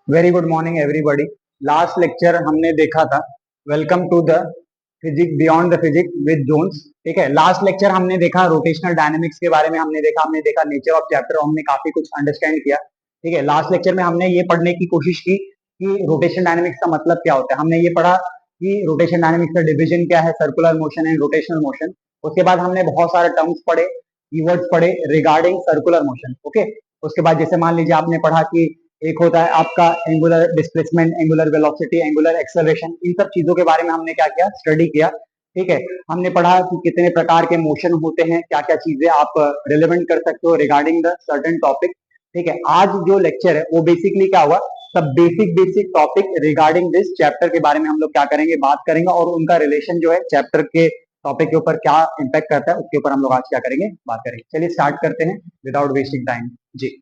Very good morning everybody. Last lecture हमने देखा था welcome to the physics beyond the physics with Jones. ठीक है, लास्ट लेक्चर हमने देखा रोटेशनल डायनेमिक्स के बारे में, हमने देखा नेचर ऑफ चैप्टर, हमने काफी कुछ अंडरस्टैंड किया। ठीक है, लास्ट लेक्चर में हमने ये पढ़ने की कोशिश की कि रोटेशन डायनेमिक्स का मतलब क्या होता है। हमने ये पढ़ा कि रोटेशन डायनेमिक्स का डिवीजन क्या है, circular motion and rotational motion. उसके बाद हमने बहुत सारे टर्म्स पढ़े, कीवर्ड्स पढ़े रिगार्डिंग सर्कुलर मोशन। ओके, उसके बाद जैसे मान लीजिए आपने पढ़ा कि एक होता है आपका angular displacement, angular velocity, angular acceleration. इन सब चीजों के बारे में हमने क्या किया, स्टडी किया। ठीक है, हमने पढ़ा कि कितने प्रकार के मोशन होते हैं, क्या क्या चीजें आप रिलेवेंट कर सकते हो रिगार्डिंग द सर्टेन टॉपिक। ठीक है, आज जो लेक्चर है वो बेसिकली क्या हुआ, सब basic basic topic regarding this chapter के बारे में हम लोग क्या करेंगे, बात करेंगे, और उनका रिलेशन जो है चैप्टर के टॉपिक के ऊपर क्या इम्पैक्ट करता है उसके ऊपर हम लोग आज क्या करेंगे, बात करेंगे। चलिए स्टार्ट करते हैं विदाउट वेस्टिंग टाइम। जी,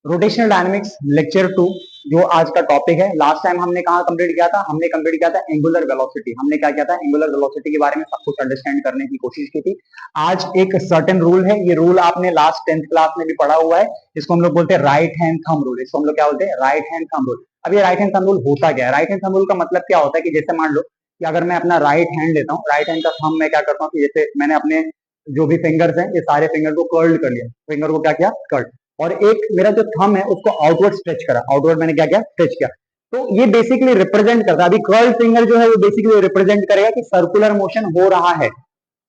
रोटेशनल डायनेमिक्स लेक्चर 2 जो आज का टॉपिक है। लास्ट टाइम हमने कहा कंप्लीट किया था, हमने कंप्लीट किया था एंगुलर वेलोसिटी। हमने क्या किया था, एंगुलर वेलोसिटी के बारे में सब कुछ अंडरस्टैंड करने की कोशिश की थी। आज एक सर्टेन रूल है, ये रूल आपने लास्ट 10th क्लास में भी पढ़ा हुआ है। इसको हम लोग बोलते हैं राइट हैंड थंब रूल। इसको हम लोग क्या बोलते हैं, राइट हैंड थंब रूल। अब ये राइट हैंड थंब रूल होता क्या है? राइट हैंड थंब रूल का मतलब क्या होता है कि जैसे मान लो कि अगर मैं अपना राइट हैंड लेता हूँ, राइट हैंड का थंब मैं क्या करता हूँ कि जैसे मैंने अपने जो भी फिंगर्स हैं ये सारे फिंगर को कर्ल्ड कर लिया, फिंगर को क्या किया, कर्ल्ड, और एक मेरा जो थंब है उसको आउटवर्ड स्ट्रेच करा, आउटवर्ड मैंने क्या किया, स्ट्रेच किया। तो ये बेसिकली रिप्रेजेंट करता है, अभी कर्ल फिंगर जो है वो बेसिकली रिप्रेजेंट करेगा कि सर्कुलर मोशन हो रहा है,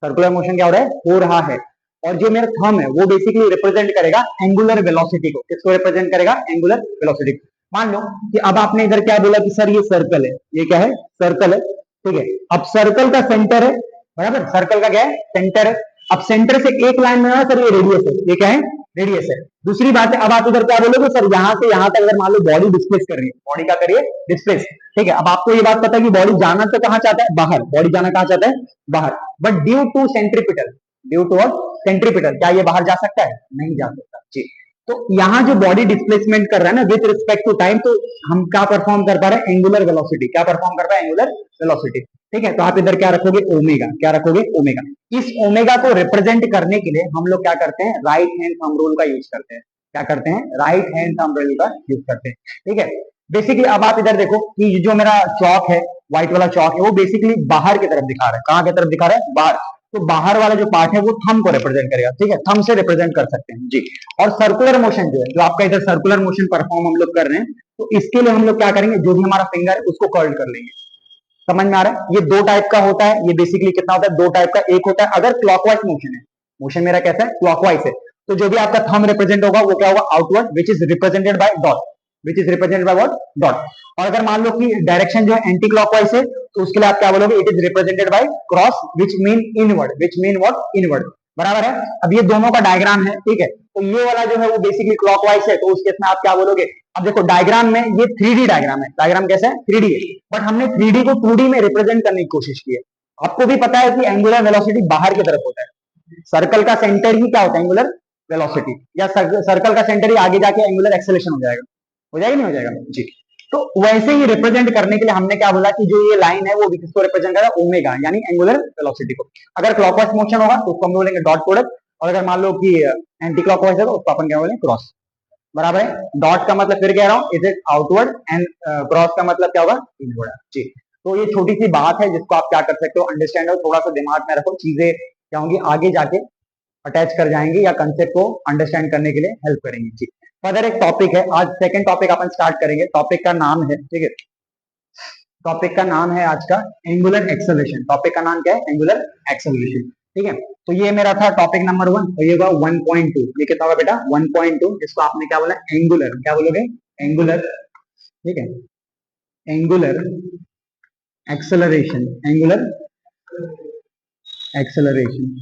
सर्कुलर मोशन क्या हो रहा है, हो रहा है। और जो मेरा थंब है वो बेसिकली रिप्रेजेंट करेगा एंगुलर वेलोसिटी को। किसको रिप्रेजेंट करेगा, एंगुलर वेलोसिटी। मान लो कि अब आपने इधर क्या बोला कि सर ये सर्कल है, ये क्या है, सर्कल है। ठीक है, अब सर्कल का सेंटर है, बराबर, सर्कल का क्या है, सेंटर है। अब सेंटर से एक लाइन में सर ये रेडियस है, ये क्या है, रेडियस है। दूसरी बात है, अब आप इधर क्या बोलोगे, सर यहां से यहां तक अगर मान लो बॉडी डिस्प्लेस कर रही है, बॉडी क्या करिए, डिस्प्लेस। ठीक है, अब आपको ये बात पता है कि बॉडी जाना तो कहां चाहता है, बाहर, बॉडी जाना कहां चाहता है, बाहर। But due to centripetal, due to what, centripetal, क्या ये बाहर जा सकता है, नहीं जा सकता जी। तो यहाँ जो बॉडी डिस्प्लेसमेंट कर रहा है ना विथ रिस्पेक्ट टू टाइम, तो हम क्या परफॉर्म कर पा रहे हैं, एंगुलर वेलोसिटी। क्या परफॉर्म कर रहा है, एंगुलर वेलोसिटी। ठीक है, तो आप इधर क्या रखोगे, ओमेगा, क्या रखोगे, ओमेगा। इस ओमेगा को रिप्रेजेंट करने के लिए हम लोग क्या करते हैं, राइट हैंड थंब रूल का यूज करते हैं। क्या करते हैं, राइट हैंड थंब रूल का यूज करते हैं। ठीक है, बेसिकली अब आप इधर देखो कि जो मेरा चौक है, व्हाइट वाला चौक है, वो बेसिकली बाहर की तरफ दिखा रहा है। कहां की तरफ दिखा रहा है, बाहर। तो बाहर वाला जो पार्ट है वो थंब को रिप्रेजेंट करेगा। ठीक है, थंब से रिप्रेजेंट कर सकते हैं जी। और सर्कुलर मोशन जो है, जो आपका इधर सर्कुलर मोशन परफॉर्म हम लोग कर रहे हैं, तो इसके लिए हम लोग क्या करेंगे, जो भी हमारा फिंगर है उसको कर्ल कर लेंगे। समझ में आ रहा है, ये दो टाइप का होता है। ये बेसिकली कितना होता है, दो टाइप का। एक होता है अगर क्लॉकवाइज मोशन है, मोशन मेरा कैसा है, क्लॉकवाइज है, तो जो भी आपका थंब रिप्रेजेंट होगा वो क्या होगा, outward, which is represented by dot, which is represented by what, dot. और अगर मान लो कि डायरेक्शन जो है एंटी क्लॉकवाइज है, तो उसके लिए आप क्या बोलोगे, it is represented by cross, which mean inward, which mean what, inward. बराबर है। अब ये दोनों का डायग्राम है। ठीक है, तो ये वाला जो है वो बेसिकली क्लॉकवाइज है, तो उस केस में आप क्या बोलोगे। अब देखो डायग्राम में ये 3D डायग्राम है, डायग्राम कैसा है, 3D है। बट हमने 3D को 2D में रिप्रेजेंट करने की कोशिश की है। आपको भी पता है कि एंगुलर वेलोसिटी बाहर की तरफ होता है, सर्कल का सेंटर ही क्या होता है, एंगुलर वेलोसिटी, या सर्कल का सेंटर ही आगे जाके एंगुलर एक्सेलरेशन हो जाएगा, हो जाएगा नहीं हो जाएगा जी। तो वैसे ही रिप्रेजेंट करने के लिए हमने क्या बोला कि जो ये लाइन है वो किसको रिप्रेजेंट करेगा, ओमेगा, यानी एंगुलर वेलोसिटी को। अगर क्लॉकवाइज मोशन होगा तो उसको हम बोलेंगे डॉट प्रोडक्ट, और अगर मान लो कि एंटी क्लॉकवाइज है तो उसको अपन क्या बोलेंगे, क्रॉस। बराबर है। डॉट का मतलब फिर कह रहा हूं, is it outward, and cross का मतलब क्या होगा, इनवर्ड जी। तो ये छोटी सी बात है जिसको आप क्या कर सकते हो, अंडरस्टैंड हो, थोड़ा सा दिमाग में रखो, चीजें क्या होंगी आगे जाके अटैच कर जाएंगे या कंसेप्ट को अंडरस्टैंड करने के लिए हेल्प करेंगे जी। फर्दर एक टॉपिक है, आज सेकंड टॉपिक अपन स्टार्ट करेंगे। टॉपिक का नाम है, ठीक है, टॉपिक का नाम है आज का एंगुलर एक्सेलरेशन। टॉपिक का नाम क्या है, एंगुलर एक्सेलरेशन। ठीक है, तो ये मेरा था टॉपिक नंबर 1, और ये होगा 1.2। ये कितना होगा बेटा, 1.2, जिसको आपने क्या बोला, एंगुलर, क्या बोलोगे, एंगुलर। ठीक है, angular acceleration, angular acceleration,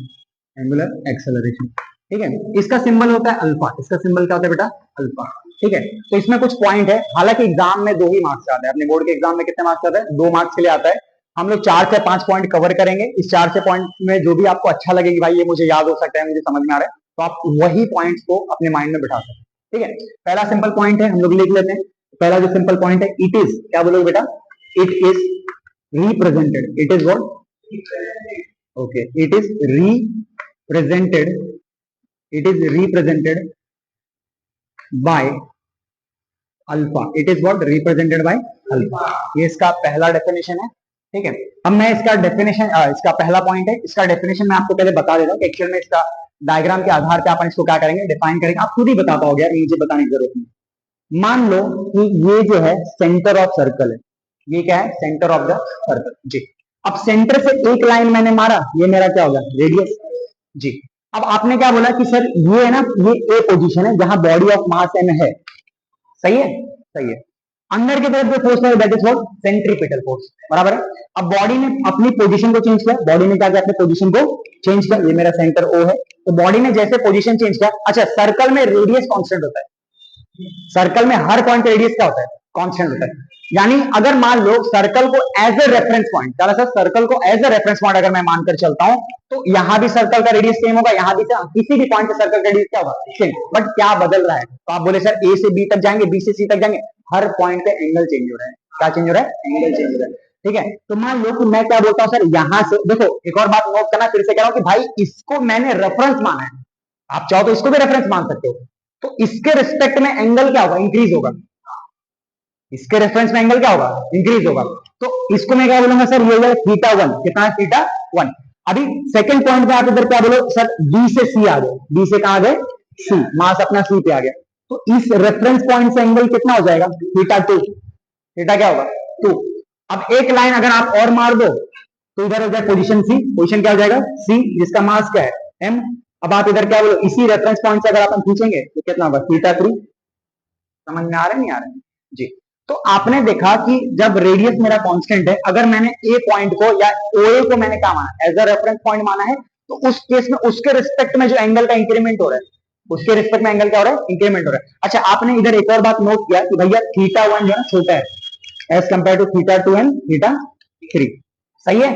angular acceleration. ठीक है, इसका सिंबल होता है अल्फा। इसका सिंबल क्या होता है बेटा, अल्फा। ठीक है, तो इसमें कुछ पॉइंट है, हालांकि एग्जाम में 2 ही मार्क्स आता है। अपने बोर्ड के एग्जाम में कितने मार्क्स आता है, 2 मार्क्स के लिए आता है। हम लोग 4 से 5 पॉइंट कवर करेंगे। इस 4 से पॉइंट में जो भी आपको अच्छा लगे कि भाई ये मुझे याद हो सकता है, मुझे समझ में आ रहा है, तो आप वही पॉइंट्स को अपने माइंड में बिठा सकते हैं। ठीक है, पहला सिंपल पॉइंट है, हम लोग लिख लेते हैं। पहला जो सिंपल पॉइंट है, इट इज, क्या बोलोगे बेटा, it is represented, it is what, okay, it is represented, it is represented by alpha, it is what represented by alpha. ये इसका पहला डेफिनेशन है, ठीक है। अब मैं इसका डेफिनेशन, इसका पहला पॉइंट है, इसका डेफिनेशन मैं आपको पहले बता देता हूँ। एक्चुअल में इसका डायग्राम के आधार पे अपन इसको क्या करेंगे, डिफाइन करेंगे, आप खुद ही बता पाओगे, यार मुझे बताने की जरूरत नहीं। मान लो कि ये जो है सेंटर ऑफ सर्कल है, ये क्या है, सेंटर ऑफ द सर्कल जी। अब सेंटर से एक लाइन मैंने मारा, ये मेरा क्या होगा, रेडियस जी। अब आपने क्या बोला कि सर ये है ना, ये ए पोजीशन है जहां बॉडी ऑफ मास एम है, सही है, सही है। अंदर की तरफ जो फोर्स है that is what, centripetal force, बराबर है। अब बॉडी ने अपनी पोजीशन को चेंज किया, बॉडी ने क्या किया, अपनी पोजीशन को चेंज किया, ये मेरा सेंटर ओ है, तो बॉडी ने जैसे पोजीशन चेंज किया, अच्छा सर्कल में रेडियस कांस्टेंट होता है, सर्कल में हर पॉइंट रेडियस क्या होता है, कांस्टेंट होता है। यानी अगर मान लो सर्कल को एज ए रेफरेंस पॉइंट, क्या सर, सर्कल को एज ए रेफरेंस पॉइंट अगर मैं मानकर चलता हूं, तो यहां भी सर्कल का रेडियस सेम होगा, यहां भी किसी भी पॉइंट पे सर्कल का रेडियस क्या होगा, सेम। बट क्या बदल रहा है, तो आप बोले सर ए से बी तक जाएंगे, बी से सी तक जाएंगे, हर पॉइंट पे एंगल चेंज हो रहा है, क्या चेंज हो रहा है, एंगल चेंज हो रहा है, ठीक है। तो मान लो कि मैं क्या बोलता हूं, सर यहां से देखो, एक और बात नोट करना, फिर से कह रहा हूं कि भाई इसको मैंने रेफरेंस माना है, आप चाहो तो इसको भी रेफरेंस मान सकते हो, तो इसके रिस्पेक्ट में एंगल क्या होगा, इंक्रीज होगा, इसके रेफरेंस में एंगल क्या होगा, इंक्रीज होगा। तो इसको मैं क्या बोलूंगा, सर ये होगा थीटा वन, कितना है, थीटा वन। अभी सेकंड पॉइंट पे आप इधर क्या बोलो, सर बी से सी आ गए, बी से कहां गए, सी, मास अपना सी पे आ गया, तो इस रेफरेंस पॉइंट से एंगल कितना हो जाएगा, थीटा टू, थीटा क्या होगा, टू। अब एक लाइन अगर आप और मार दो, तो इधर हो जाए पोजीशन सी, पोजीशन क्या हो जाएगा, सी, जिसका मास क्या है, एम। अब आप इधर क्या बोलो, इसी रेफरेंस पॉइंट से अगर अपन खींचेंगे तो कितना होगा, थीटा थ्री। समझ में आ रहा है, नहीं आ रहा है जी। तो आपने देखा कि जब रेडियस मेरा कांस्टेंट है, अगर मैंने ए पॉइंट को या ओए को मैंने क्या माना, एज अ रेफरेंस पॉइंट माना है, तो उस केस में उसके रिस्पेक्ट में जो एंगल का इंक्रीमेंट हो रहा है, उसके रिस्पेक्ट में एंगल क्या हो रहा है, इंक्रीमेंट हो रहा है। अच्छा आपने इधर एक और बात नोट किया कि भैया थीटा वन जो है छोटा है as compare to theta two and theta three, सही है,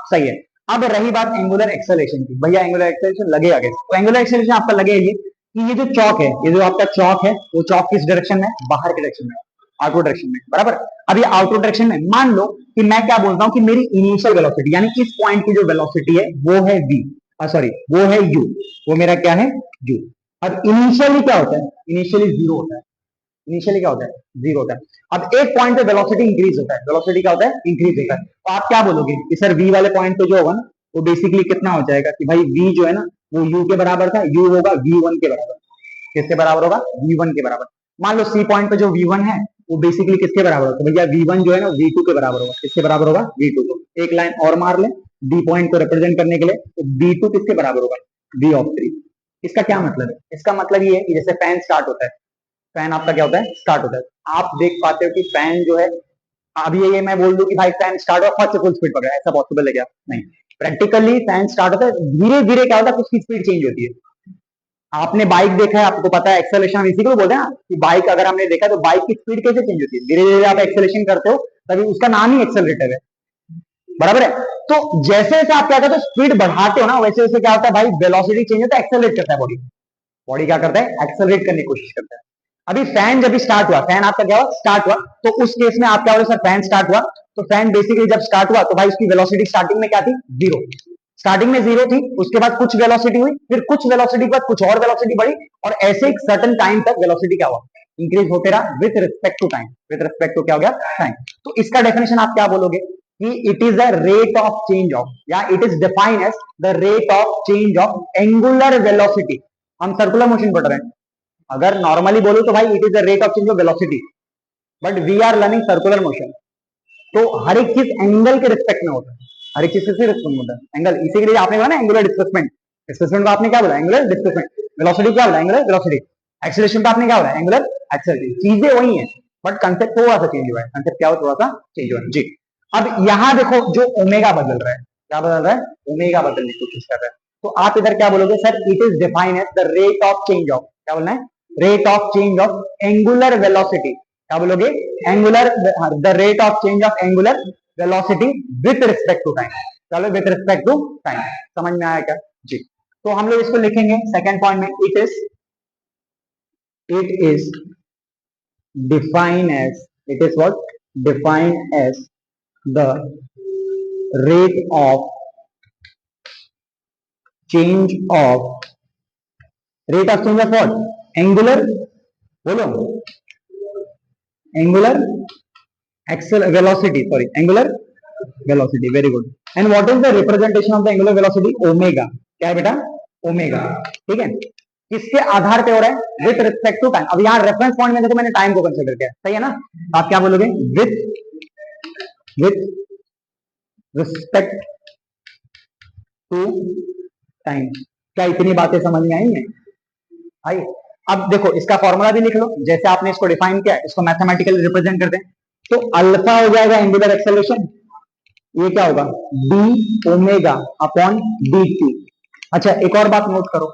सही है। अब रही बात एंगुलर एक्सेलरेशन की, भैया एंगुलर एक्सेलरेशन लगेगा कैसे, तो एंगुलर एक्सेलरेशन आपका लगेगा ये जो चौक है, ये जो आपका चौक है, वो चौक किस डायरेक्शन में, बाहर के डायरेक्शन में, आउटवर्ड डायरेक्शन में, बराबर। अब ये आउटवर्ड डायरेक्शन में, मान लो कि मैं क्या बोलता हूं कि मेरी इनिशियल वेलोसिटी, यानी इस पॉइंट की जो वेलोसिटी है वो है v, सॉरी वो है u, वो मेरा क्या है u। अब इनिशियली क्या होता है, इनिशियली जीरो होता है, इनिशियली क्या होता है, जीरो होता है। अब एक पॉइंट पे वेलोसिटी इंक्रीज होता है, वेलोसिटी क्या होता है, इंक्रीज होता है, तो आप क्या बोलोगे कि सर v वाले पॉइंट पे जो होगा ना, वो बेसिकली कितना हो जाएगा कि भाई v जो है ना, वो u के बराबर था, u होगा v1 के बराबर, किसके बराबर होगा, v1 के बराबर। मान लो सी पॉइंट पे जो v1 है वो बेसिकली किसके बराबर होगा, भैया v1 जो है ना v2 के बराबर होगा, किसके बराबर होगा, v2 को। एक लाइन और मार ले d पॉइंट को रिप्रेजेंट करने के लिए, तो b2 किसके बराबर होगा, v ऑफ 3। इसका क्या मतलब है, इसका मतलब ये है कि जैसे फैन स्टार्ट होता है, फैन आपका क्या होता है, स्टार्ट होता है, आप देख पाते हो कि फैन जो है, अभी ये मैं बोल दूं कि भाई फैन स्टार्ट हुआ फर्स्ट से फुल स्पीड पकड़ा, ऐसा पॉसिबल है क्या, नहीं। प्रैक्टिकली फैन स्टार्ट होता है, धीरे धीरे क्या होता है, उसकी स्पीड चेंज होती है। आपने बाइक देखा है, आपको पता है एक्सेलरेशन, इसी को बोलते हैं ना कि बाइक अगर हमने देखा तो बाइक की स्पीड कैसे चेंज होती है, धीरे धीरे आप एक्सेलरेशन करते हो, तभी उसका नाम ही एक्सेलरेटर है, बराबर है। तो जैसे जैसे आप क्या करते हो, स्पीड बढ़ाते हो ना, वैसे वैसे क्या होता है भाई, वेलोसिटी चेंज होता है, एक्सेलरेट करता है बॉडी, बॉडी क्या करता है, एक्सेलरेट करने की कोशिश करता है। अभी फैन जब स्टार्ट हुआ, फैन आपका क्या हुआ, स्टार्ट हुआ, तो उस केस में आप क्या बोले, सर फैन स्टार्ट हुआ, तो फैन बेसिकली जब स्टार्ट हुआ तो भाई उसकी वेलोसिटी स्टार्टिंग में क्या थी, जीरो, स्टार्टिंग में जीरो थी, उसके बाद कुछ वेलोसिटी हुई, फिर कुछ वेलोसिटी के बाद कुछ और वेलोसिटी बढ़ी, और ऐसे एक सर्टेन टाइम तक वेलोसिटी क्या हुआ, इंक्रीज होते रहा with respect to time, with respect to क्या हो गया, टाइम। तो इसका डेफिनेशन आप क्या बोलोगे कि it is the rate of change of, या it is defined as the rate of change of angular velocity. हम सर्कुलर मोशन पढ़ रहे हैं, अगर नॉर्मली बोलो तो भाई it is the rate of change of velocity, but we are learning circular motion, तो हर एक चीज एंगल के रिस्पेक्ट में होता है, हर एक चीज किसके रिस्पेक्ट में होता है, एंगल। इसी के लिए आपने बोला ना एंगुलर डिस्प्लेसमेंट, डिस्प्लेसमेंट को आपने क्या बोला, एंगुलर डिस्प्लेसमेंट। वेलोसिटी क्या बोला, एंगुलर वेलोसिटी। एक्सेलरेशन का आपने क्या बोला, एंगुलर एक्सेलरेशन। चीजें वही है, बट कंसेप्ट थोड़ा सा चेंज हुआ है, कंसेप्ट क्या हुआ, थोड़ा सा चेंज हुआ है जी। अब यहां देखो जो ओमेगा बदल रहा है, क्या बदल रहा है, ओमेगा बदलने की कोशिश कर रहा है, तो आप इधर क्या बोलोगे, sir it is defined as the rate of change of, क्या बोलना है, rate of change of angular velocity, क्या बोलोगे, angular, the rate of change of angular velocity with respect to time. चलो विथ रिस्पेक्ट टू टाइम, समझ में आया क्या जी। तो हम लोग इसको लिखेंगे सेकंड पॉइंट में, it is defined as, it is what, defined as the rate of change of, rate of change of what, angular, बोलो angular accel velocity, sorry angular velocity, very good. And what is the representation of the angular velocity? Omega. क्या है बेटा? Omega. ठीक है, किसके आधार पे हो रहा है? With respect to time. अब यहाँ रेफरेंस पॉइंट में देखो मैंने टाइम को कंसीडर किया, सही है ना? आप क्या बोलोगे? With respect to time. क्या इतनी बातें समझ में आई हैं? आई। अब देखो इसका फॉर्मूला भी लिख लो, जैसे आपने इसको डिफाइन किया, इसको मैथमेटिकली रिप्रेजेंट करते हैं। तो अल्फा हो जाएगा एंगुलर एक्सेलरेशन, ये क्या होगा? D omega upon D T. अच्छा एक और बात नोट करो,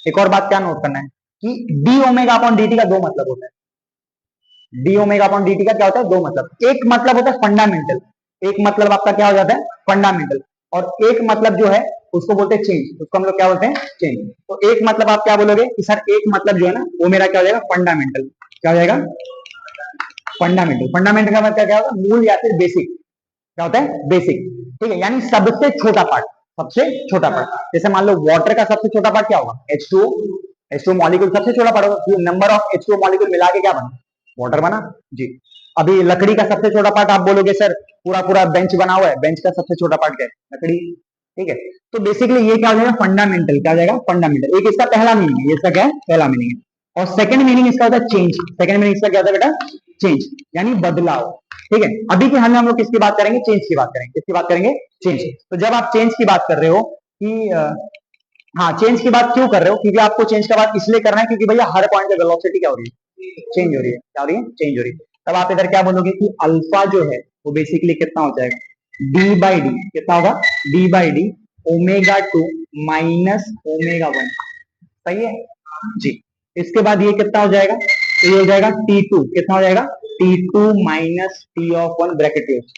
एक और बात क्या नोट करना है कि d omega upon D T का दो मतलब होता है। D omega upon D T का क्या होता है? दो मतलब। एक मतलब होता है फंडामेंटल, एक मतलब आपका क्या हो जाता है? फंडामेंटल। और एक मतलब जो है उसको बोलते हैं चेंज, उसको हम लोग क्या बोलते हैं? चेंज। तो एक मतलब आप क्या बोलोगे कि सर एक मतलब जो है ना वो मेरा क्या हो जाएगा? फंडामेंटल। क्या हो जाएगा? फंडामेंटल। फंडामेंटल का मतलब क्या होगा? मूल या फिर बेसिक। क्या होता है? बेसिक। ठीक है, यानी सबसे छोटा पार्ट, सबसे छोटा पार्ट। जैसे मान लो वाटर का सबसे छोटा पार्ट क्या होगा? H2O। H2O मॉलिक्यूल सबसे छोटा पार्ट होगा, नंबर ऑफ H2O मॉलिक्यूल मिला के क्या बना? वाटर बना जी। अभी लकड़ी का सबसे छोटा पार्ट आप बोलोगे सर पूरा पूरा बेंच बना हुआ है, बेंच का सबसे छोटा पार्ट क्या है? लकड़ी। ठीक है, तो बेसिकली ये क्या हो जाएगा? फंडामेंटल। क्या हो जाएगा? फंडामेंटल। एक इसका पहला मीनिंग है, इसका क्या है? पहला मीनिंग है। और सेकंड मीनिंग इसका होता है चेंज। सेकंड मीनिंग इसका क्या होता है बेटा? चेंज, यानी बदलाव। ठीक है, अभी के हम लोग किसकी बात करेंगे? चेंज की बात करेंगे। किसकी बात करेंगे? चेंज। तो जब आप चेंज की बात कर रहे हो कि हाँ चेंज की बात क्यों कर रहे हो? क्योंकि आपको चेंज का बात इसलिए करना है क्योंकि भैया हर पॉइंट पे वेलोसिटी क्या हो रही है? चेंज हो रही है। क्या हो रही है? चेंज हो रही है। तब आप इधर क्या बोलोगे कि अल्फा जो है वो बेसिकली कितना हो जाएगा? D by d. कितना होगा? D by d omega two minus omega one. सही है जी। इसके बाद ये कितना हो जाएगा? तो ये हो जाएगा टी टू। कितना हो जाएगा? T two minus t of one bracket close.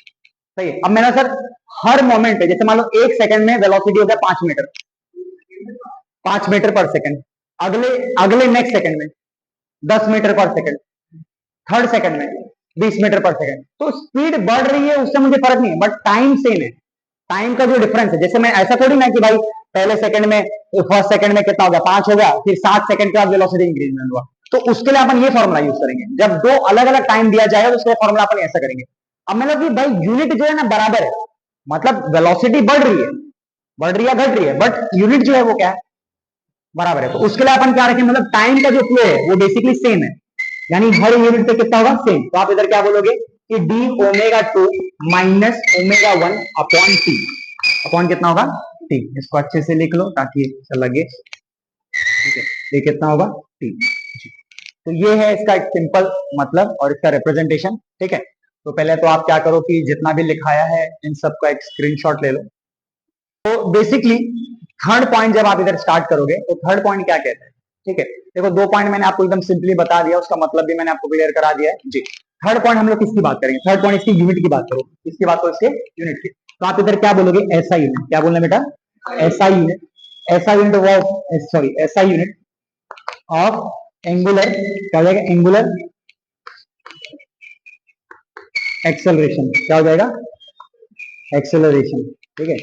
सही है। अब मैंने सर हर मोमेंट पे जैसे मान लो एक सेकंड में वेलोसिटी हो गया 5 मीटर, 5 मीटर पर सेकंड। अगले अगले नेक्स्ट सेकंड में 10 मीटर पर सेकंड, थर्ड सेकंड में 20 मीटर पर सेकंड। तो स्पीड बढ़ रही है उससे मुझे फर्क नहीं है, बट टाइम सेम है। टाइम का जो डिफरेंस है, जैसे मैं ऐसा थोड़ी ना कि भाई पहले सेकंड में फर्स्ट सेकंड में कितना हो गया? 5 हो गया, फिर 7 सेकंड के बाद वेलोसिटी इंक्रीजमेंट हुआ। तो उसके लिए अपन ये फॉर्मूला यूज करेंगे। जब दो अलग अलग टाइम दिया जाएगा तो उसके फॉर्मूला अपन ऐसा करेंगे। अब मतलब कि भाई यूनिट जो है ना बराबर है, मतलब वेलोसिटी बढ़ रही है, बढ़ रही है घट रही है, बट यूनिट जो है वो क्या है? बराबर है। तो उसके लिए अपन क्या रखें? मतलब टाइम का जो फ्लो है वो बेसिकली सेम है, यानी हर यूनिट पे कितना होगा? सेम। तो आप इधर क्या बोलोगे कि d omega two minus omega one upon t. Upon कितना होगा? टी। इसको अच्छे से लिख लो ताकि अच्छा लगे। ठीक है, ये कितना होगा? टी। तो ये है इसका एक सिंपल मतलब और इसका रिप्रेजेंटेशन। ठीक है, तो पहले तो आप क्या करो कि जितना भी लिखाया है इन सबका एक स्क्रीनशॉट ले लो। तो बेसिकली थर्ड पॉइंट जब आप इधर स्टार्ट करोगे तो थर्ड पॉइंट क्या कहते हैं? ठीक है, देखो दो पॉइंट मैंने आपको एकदम सिंपली बता दिया, उसका मतलब भी मैंने आपको क्लियर करा दिया है जी। थर्ड पॉइंट हम लोग किसकी बात करेंगे? थर्ड पॉइंट इसकी यूनिट की बात करो। किसकी बात करो? इसके यूनिट की। तो आप इधर क्या बोलोगे? ऐसा यूनिट। क्या बोलना बेटा? ऐसा यूनिट। ऐसा यूनिट ऑफ, सॉरी ऐसा यूनिट ऑफ एंगुलर। क्या हो जाएगा? Angular acceleration. क्या हो जाएगा? एक्सेलरेशन। ठीक है,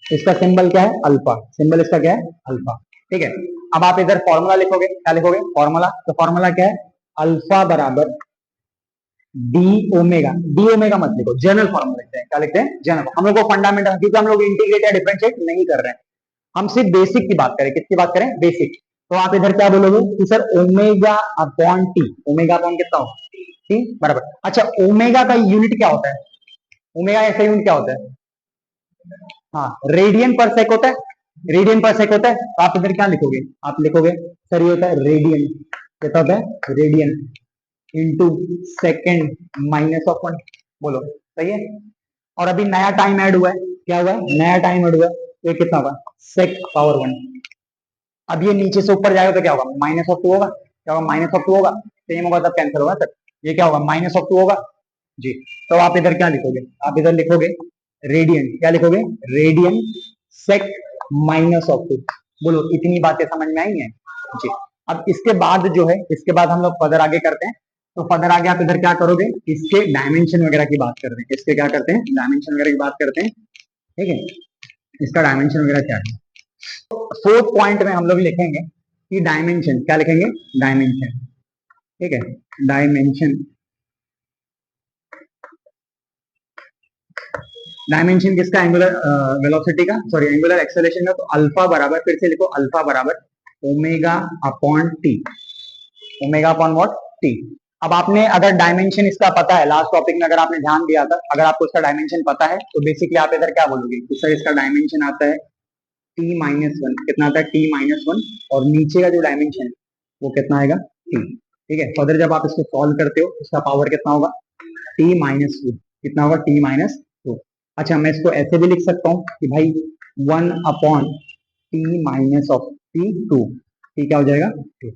इसका सिंबल क्या है? अल्फा। सिंबल इसका क्या है? अल्फा। ठीक है, अब आप इधर फॉर्मूला लिखोगे। क्या लिखोगे? फॉर्मूला। तो फॉर्मूला क्या है? अल्फा बराबर डी ओमेगा। डी ओमेगा मत लिखो, जनरल फॉर्मूला लिखते हैं। क्या लिखते हैं? जनरल। हम लोग को फंडामेंटल, क्योंकि हम लोग इंटीग्रेट या डिफरेंशिएट नहीं कर रहे हैं, हम सिर्फ बेसिक की बात करें। किसकी बात करें? बेसिक। तो आप इधर क्या बोलोगे कि sir omega upon T. Omega upon कितना होगा? टी बराबर। अच्छा ओमेगा का यूनिट क्या होता है? ओमेगा ऐसा यूनिट क्या होता है? हाँ रेडियन पर सेक होता है। रेडियन पर सेक होता है। तो आप इधर क्या लिखोगे? आप लिखोगे सर ये होता है रेडियन। कितना होता है? Radian into second minus of one. बोलो सही है। और अभी नया टाइम ऐड हुआ है। क्या हुआ है? नया टाइम ऐड हुआ है। तो ये कितना होगा? सेक पावर वन। अब ये नीचे से ऊपर जाएगा तो क्या होगा? माइनस ऑफ टू होगा। क्या होगा? माइनस ऑफ टू होगा। सेम होगा तब कैंसिल होगा सर। ये क्या होगा? माइनस ऑफ टू होगा जी। तो आप इधर क्या लिखोगे? आप इधर लिखोगे रेडियन। क्या लिखोगे? Radian sec minus of two. बोलो इतनी बातें समझ में आई हैं जी। अब इसके बाद जो है, इसके बाद हम लोग फर्दर आगे करते हैं। तो फर्दर आगे आप इधर क्या करोगे? इसके डायमेंशन वगैरह की बात करते हैं। इसके क्या करते हैं? डायमेंशन वगैरह की बात करते हैं। ठीक है, इसका डायमेंशन वगैरह क्या है? फोर्थ पॉइंट में हम लोग लिखेंगे कि डायमेंशन। क्या लिखेंगे? डायमेंशन। ठीक है, डायमेंशन, डायमेंशन किसका, एंगुलर वेलोसिटी का, सॉरी एंगुलर एक्सेलरेशन का, तो अल्फा बराबर, फिर से लिखो अल्फा बराबर omega upon T, omega upon what, T. अब आपने अगर डायमेंशन इसका पता है, लास्ट टॉपिक में अगर आपने ध्यान दिया था, अगर आपको इसका डायमेंशन पता है तो बेसिकली आप इधर क्या बोलोगे कि सर इसका डायमेंशन आता है t-1, कितना आता है t-1, और नीचे का जो डायमेंशन है वो कितना आएगा t। ठीक है, फर्दर जब आप इसको सॉल्व करते हो इसका पावर कितना होगा t-2, कितना होगा t-2। अच्छा, मैं इसको ऐसे भी लिख सकता हूँ कि भाई 1 upon t minus of t2, ठीक क्या हो जाएगा 2।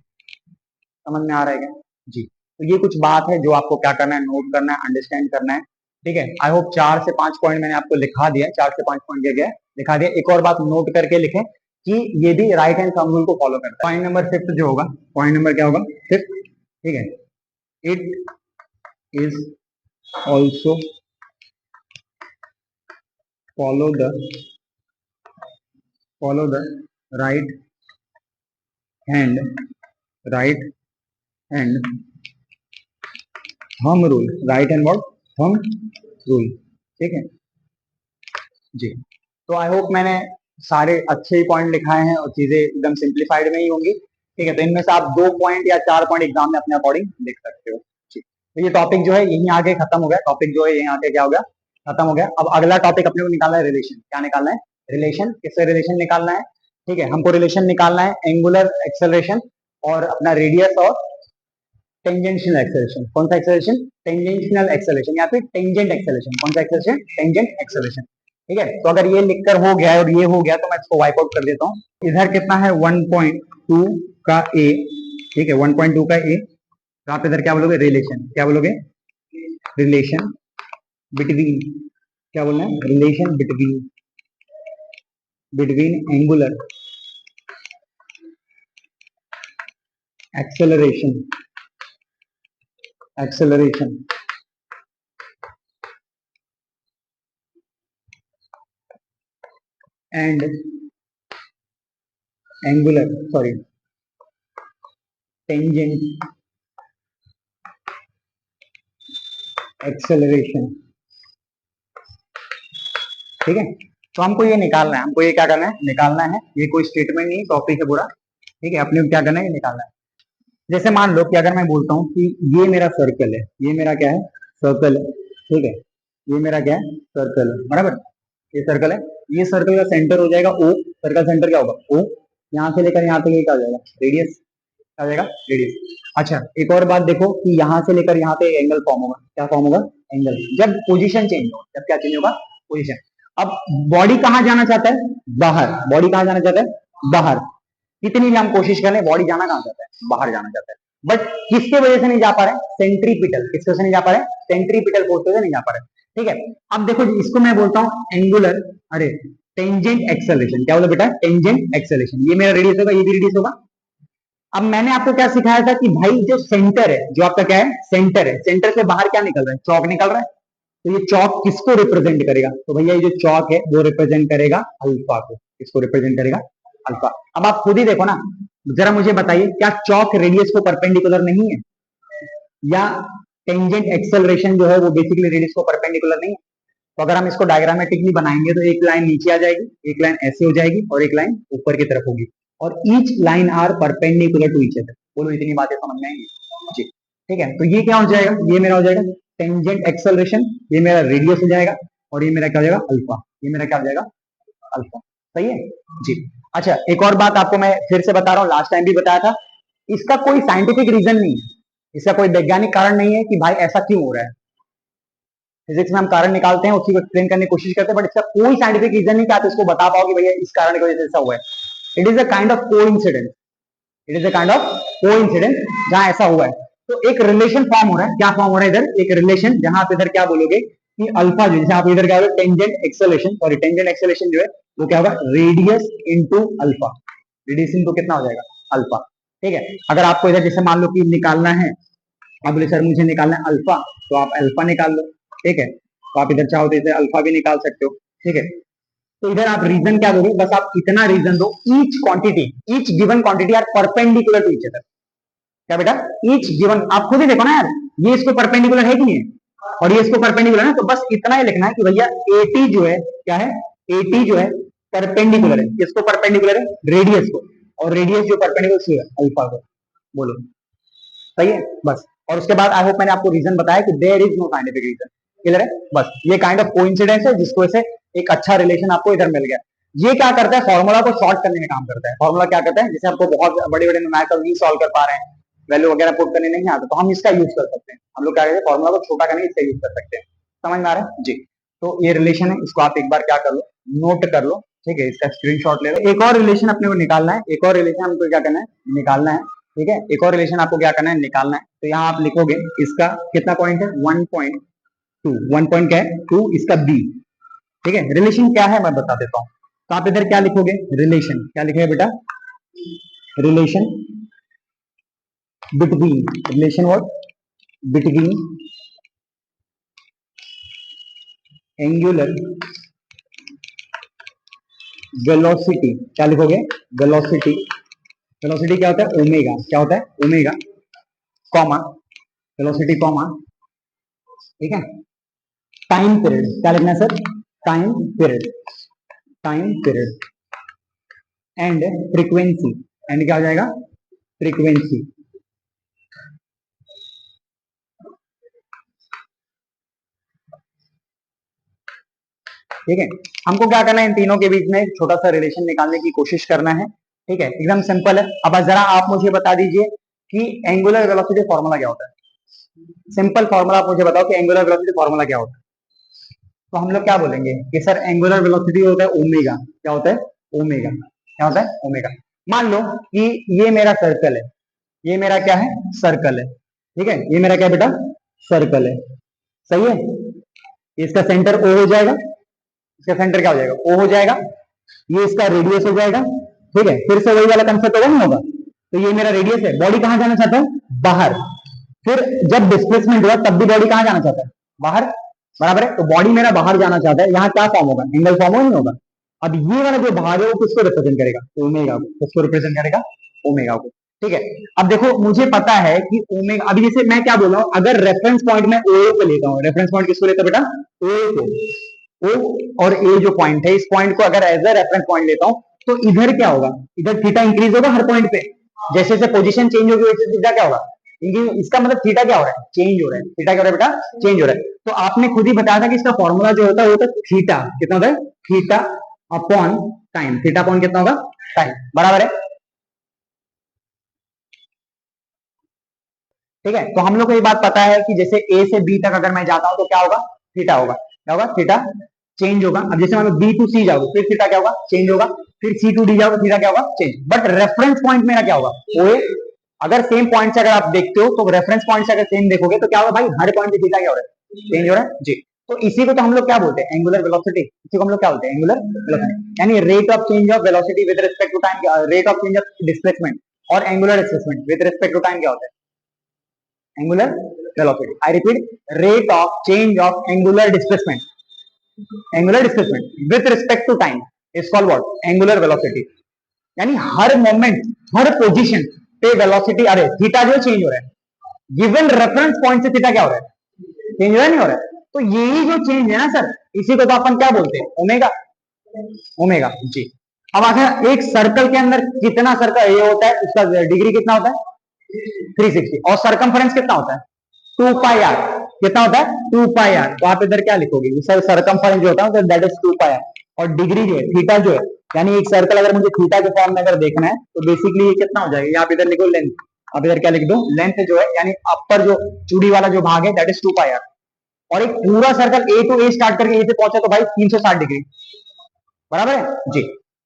समझ में आ रहा है क्या जी? तो ये कुछ बात है जो आपको क्या करना है, नोट करना है, अंडरस्टैंड करना है। ठीक है, आई होप 4 से 5 पॉइंट मैंने आपको लिखा दिया, 4 से 5 पॉइंट क्या लिखा दिया। एक और बात नोट करके लिखें कि ये भी राइट हैंड थंब रूल को फॉलो करता है। पॉइंट नंबर 5 जो होगा, पॉइंट नंबर क्या होगा 5, ठीक है, it is also follow the right hand, right hand thumb rule, right hand what, thumb rule. ठीक है जी, तो आई होप मैंने सारे अच्छे ही पॉइंट लिखाए हैं और चीजें एकदम सिंप्लीफाइड में ही होंगी। ठीक है, तो इनमें से आप 2 पॉइंट या 4 पॉइंट एग्जाम में अपने अकॉर्डिंग लिख सकते हो। ठीक, तो ये टॉपिक जो है यहीं आगे खत्म हो गया, टॉपिक जो है यहीं आगे क्या हो गया, खत्म हो गया। अब अगला टॉपिक अपने को निकालना है रिलेशन। क्या निकालना है, रिलेशन। किससे रिलेशन निकालना है, ठीक है, हमको रिलेशन निकालना है एंगुलर एक्सेलरेशन और अपना रेडियस और टेंजेंशियल एक्सेलरेशन। कौन सा एक्सेलरेशन, टेंजेंशियल एक्सेलरेशन या फिर टेंजेंट एक्सेलरेशन। कौन सा एक्सेलरेशन, टेंजेंट एक्सेलरेशन। ठीक है, तो अगर ये लिखकर हो गया और ये हो गया तो मैं इसको वाइप आउट कर देता हूँ। इधर कितना है 1.2 का ए, ठीक है 1.2 का ए, तो आप इधर क्या बोलोगे, रिलेशन। क्या बोलोगे, रिलेशन बिटवीन, क्या बोलना है, relation between, angular acceleration, and angular, sorry tangent acceleration. ठीक है, तो हमको ये निकालना है, हमको ये क्या करना है, निकालना है। ये कोई स्टेटमेंट नहीं, टॉपिक है पूरा। ठीक है, अपने को क्या करना है, निकालना है। जैसे मान लो कि अगर मैं बोलता हूँ कि ये मेरा सर्कल है, ये मेरा क्या है, सर्कल है। ठीक है, ये मेरा क्या है, सर्कल है, बराबर, ये सर्कल है। ये सर्कल का सेंटर हो जाएगा ओ, सर्कल सेंटर क्या होगा ओ, यहाँ से लेकर यहाँ तक ये क्या हो जाएगा, रेडियस, क्या हो जाएगा, रेडियस। अच्छा, एक और बात देखो कि यहाँ से लेकर यहाँ पे एंगल फॉर्म होगा। क्या फॉर्म होगा, एंगल, जब पोजीशन चेंज होगा। जब क्या चेंज होगा, पोजीशन। अब बॉडी कहाँ जाना चाहता है, बाहर। बॉडी कहाँ जाना चाहता है, बाहर। कितनी भी हम कोशिश करें, बॉडी जाना कहाँ चाहता है, बाहर जाना चाहता है। बट किसके वजह से नहीं जा पा रहे, सेंट्रीपिटल, किसके वजह से नहीं जा पा रहे, सेंट्रीपिटल फोर्स से नहीं जा पा रहे। ठीक है, अब देखो इसको मैं बोलता हूँ एंगुलर, अरे टेंजेंट एक्सेलरेशन। क्या बोला बेटा, टेंजेंट एक्सेलरेशन। ये मेरा रेडियस होगा, ये भी रेडियस होगा। अब मैंने आपको क्या सिखाया था कि भाई जो सेंटर है, जो आपका क्या है, सेंटर है, सेंटर से बाहर क्या निकल रहा है, चौक निकल रहा है। तो ये चौक किसको रिप्रेजेंट करेगा, तो भैया ये जो चौक है वो रिप्रेजेंट करेगा अल्फा को। किसको रिप्रेजेंट करेगा, अल्फा। अब आप खुद ही देखो ना, जरा मुझे बताइए, क्या चौक रेडियस को परपेंडिकुलर नहीं है, या टेंजेंट एक्सेलरेशन जो है वो बेसिकली रेडियस को परपेंडिकुलर नहीं है। तो अगर हम इसको डायग्रामेटिकली बनाएंगे तो एक लाइन नीचे आ जाएगी, एक लाइन ऐसे हो जाएगी और एक लाइन ऊपर की तरफ होगी, और each line are perpendicular to each other. बोलो इतनी बातें समझ में आएंगी जी? ठीक है, तो ये क्या हो जाएगा, ये मेरा हो जाएगा टेंजेंट एक्सेलरेशन, ये मेरा रेडियस हो जाएगा, और ये मेरा क्या हो जाएगा, अल्फा। ये मेरा क्या हो जाएगा, अल्फा। सही है जी। अच्छा, एक और बात आपको मैं फिर से बता रहा हूँ, लास्ट टाइम भी बताया था, इसका कोई साइंटिफिक रीजन नहीं है, इसका कोई वैज्ञानिक कारण नहीं है कि भाई ऐसा क्यों हो रहा है। फिजिक्स में हम कारण निकालते हैं, उसी को एक्सप्लेन करने की कोशिश करते हैं, बट इसका कोई साइंटिफिक रीजन नहीं कि आप इसको बता पाओ कि भैया इस कारण की वजह से ऐसा हुआ है। It is a kind of coincidence, it is a kind of coincidence जहां ऐसा हुआ है। तो एक रिलेशन फॉर्म हो रहा है, क्या फॉर्म हो रहा है इधर, एक रिलेशन, जहां आप इधर क्या बोलोगे कि अल्फा जो, जैसे आप इधर क्या बोलोगे tangent acceleration, sorry tangent acceleration जो है वो क्या होगा, radius into alpha. Radius into कितना हो जाएगा, अल्फा। ठीक है, अगर आपको इधर जैसे मान लो कि निकालना है, आप बोले सर मुझे निकालना है अल्फा, तो आप अल्फा निकाल लो। ठीक है, तो आप इधर चाहो तो इधर अल्फा भी निकाल सकते हो। ठीक है, तो इधर आप रीजन क्या दोगे, बस आप इतना रीजन दो, each quantity, each given quantity are perpendicular to each other. क्या बेटा, ईच गिवन, आप खुद ही देखो ना यार, ये इसको परपेंडिकुलर है कि नहीं है, और ये इसको परपेंडिकुलर है, तो बस इतना ही लिखना है कि भैया एटी जो है क्या है, एटी जो है परपेंडिकुलर है, किसको परपेंडिकुलर है, रेडियस को, और रेडियस जो परपेंडिकुलर है अल्फा को। बोलो सही है बस। और उसके बाद आई होप मैंने आपको रीजन बताया कि there is no scientific reason, clear है बस, ये काइंड ऑफ कोइंसिडेंस है जिसको से एक अच्छा रिलेशन आपको इधर मिल गया। ये क्या करता है, फॉर्मूला को शॉर्ट करने में काम करता है। फॉर्मूला क्या करता है, जैसे आपको बहुत बड़े बड़े न्यूमेरिकल नहीं सॉल्व कर पा रहे हैं, वैल्यू वगैरह पुट करने नहीं आता, तो हम इसका यूज कर सकते हैं। हम लोग क्या करते हैं, फॉर्मूला को छोटा करने इसका यूज कर सकते हैं। समझ में आ रहा है जी। तो ये रिलेशन है, इसको आप एक बार क्या कर लो, नोट कर लो, ठीक है, इसका स्क्रीनशॉट ले लो। एक और रिलेशन अपने को निकालना है, एक और रिलेशन हमको क्या करना है, निकालना है, ठीक है, एक और रिलेशन आपको क्या करना है, निकालना है। तो यहाँ आप लिखोगे इसका कितना पॉइंट है, 1.2, 1 पॉइंट क्या है 2, इसका बी, ठीक है। रिलेशन क्या है मैं बता देता हूँ। तो आप इधर क्या लिखोगे, रिलेशन क्या लिखेंगे बेटा, relation between, relation what, between angular velocity, क्या लिखोगे, वेलोसिटी, वेलोसिटी क्या होता है, ओमेगा, क्या होता है, ओमेगा, कॉमा, वेलोसिटी कॉमा, ठीक है, टाइम पीरियड, क्या लिखना है sir, time period, time period, and frequency, and क्या हो जाएगा, फ्रीक्वेंसी, ठीक है। हमको क्या करना है, इन तीनों के बीच में एक छोटा सा रिलेशन निकालने की कोशिश करना है, ठीक है, एकदम सिंपल है। अब जरा आप मुझे बता दीजिए कि एंगुलर वेलोसिटी फॉर्मूला क्या होता है, सिंपल फॉर्मूला आप मुझे बताओ कि एंगुलर वेलोसिटी फॉर्मूला क्या होता है। तो हम लोग क्या बोलेंगे कि सर एंगुलर वेलोसिटी होता है ओमेगा, क्या होता है, ओमेगा, क्या होता है, ओमेगा। मान लो कि ये मेरा सर्कल है, ये मेरा क्या है, सर्कल है, ठीक है, ये मेरा क्या बेटा, सर्कल है, सही है। इसका सेंटर ओ हो जाएगा, इसका सेंटर क्या हो जाएगा, ओ हो जाएगा, ये इसका रेडियस हो जाएगा, ठीक है। फिर से वही वाला कंसेप्ट होगा, नहीं होगा, तो ये मेरा रेडियस है, बॉडी कहां जाना चाहता है, बाहर। फिर जब डिस्प्लेसमेंट हुआ तब भी बॉडी कहां जाना चाहता है, बाहर, बराबर है। तो बॉडी मेरा बाहर जाना चाहता है, यहाँ क्या फॉर्म होगा, एंगल फॉर्म हो, नहीं होगा। अब ये वाला जो भाग है वो किसको रिप्रेजेंट करेगा, ओमेगा को, किसको रिप्रेजेंट करेगा, ओमेगा को, ठीक है। अब देखो मुझे पता है कि ओमेगा, अभी जैसे मैं क्या बोल रहा हूँ, अगर रेफरेंस पॉइंट में ओ को लेता हूँ, रेफरेंस पॉइंट किसको लेता है बेटा, ओ को, ओ और ए जो पॉइंट है, इस पॉइंट को अगर एज ए रेफरेंस पॉइंट लेता हूं, तो इधर क्या होगा, इधर थीटा इंक्रीज होगा हर पॉइंट पे, जैसे जैसे पोजीशन चेंज होगी वैसे थीटा क्या होगा, इसका मतलब थीटा क्या हो रहा है, चेंज हो रहा है, थीटा क्या हो रहा है बेटा, चेंज हो रहा है। तो आपने खुद ही बताया था कि इसका फॉर्मूला जो होता है वो होता है थीटा, कितना होता है, theta upon time, theta upon कितना होगा, टाइम, बराबर है, ठीक है। तो हम लोग को ये बात पता है कि जैसे ए से बी तक अगर मैं जाता हूं तो क्या होगा, थीटा होगा, क्या होगा, थीटा चेंज होगा। अब जैसे मान लो बी टू सी जाओगे फिर थीटा क्या होगा, चेंज होगा। फिर सी टू डी जाओगे थीटा क्या होगा, चेंज। बट रेफरेंस पॉइंट मेरा क्या होगा, ओए। अगर सेम पॉइंट से अगर आप देखते हो तो रेफरेंस पॉइंट से अगर सेम देखोगे तो क्या होगा भाई, हर पॉइंट पे थीटा क्या हो रहा है, चेंज हो रहा है जी। तो इसी को तो हम लोग क्या बोलते हैं, एंगुलर वेलोसिटी, इसी को हम लोग क्या बोलते हैं, एंगुलर वेलोसिटी, यानी rate of change of velocity with respect to time, rate of change of displacement और angular displacement with respect to time क्या होता है, angular velocity. I repeat, rate of change of angular displacement with respect to time is called what, angular velocity. यानी हर moment, हर position पे velocity, अरे theta जो change हो रहा है, गिवन रेफरेंस पॉइंट से थीटा क्या हो रहा है, चेंज हो रहा है, नहीं हो रहा है। तो यही जो चेंज है ना सर, इसी को तो अपन क्या बोलते हैं, ओमेगा, ओमेगा जी। अब आखिर एक सर्कल के अंदर कितना सर्कल ये होता है, उसका डिग्री कितना होता है, 360, और सरकमफ्रेंस कितना होता है, 2 पाई आर, कितना होता है, 2 पाई आर। तो आप इधर क्या लिखोगे, सर सरकमफ्रेंस जो होता है दैट इज 2 पाई आर, और डिग्री जो है थीटा जो है, यानी एक सर्कल अगर मुझे थीटा के फॉर्म में अगर देखना है तो बेसिकली ये कितना हो जाएगा, आप इधर लिखो लेंथ, आप इधर क्या लिख दो, लेंथ जो है यानी अपर जो चूड़ी वाला जो भाग है दैट इज 2 पाई आर। और एक पूरा circle A to A start करके ए से पहुंचा तो भाई 360 डिग्री, बराबर है जी।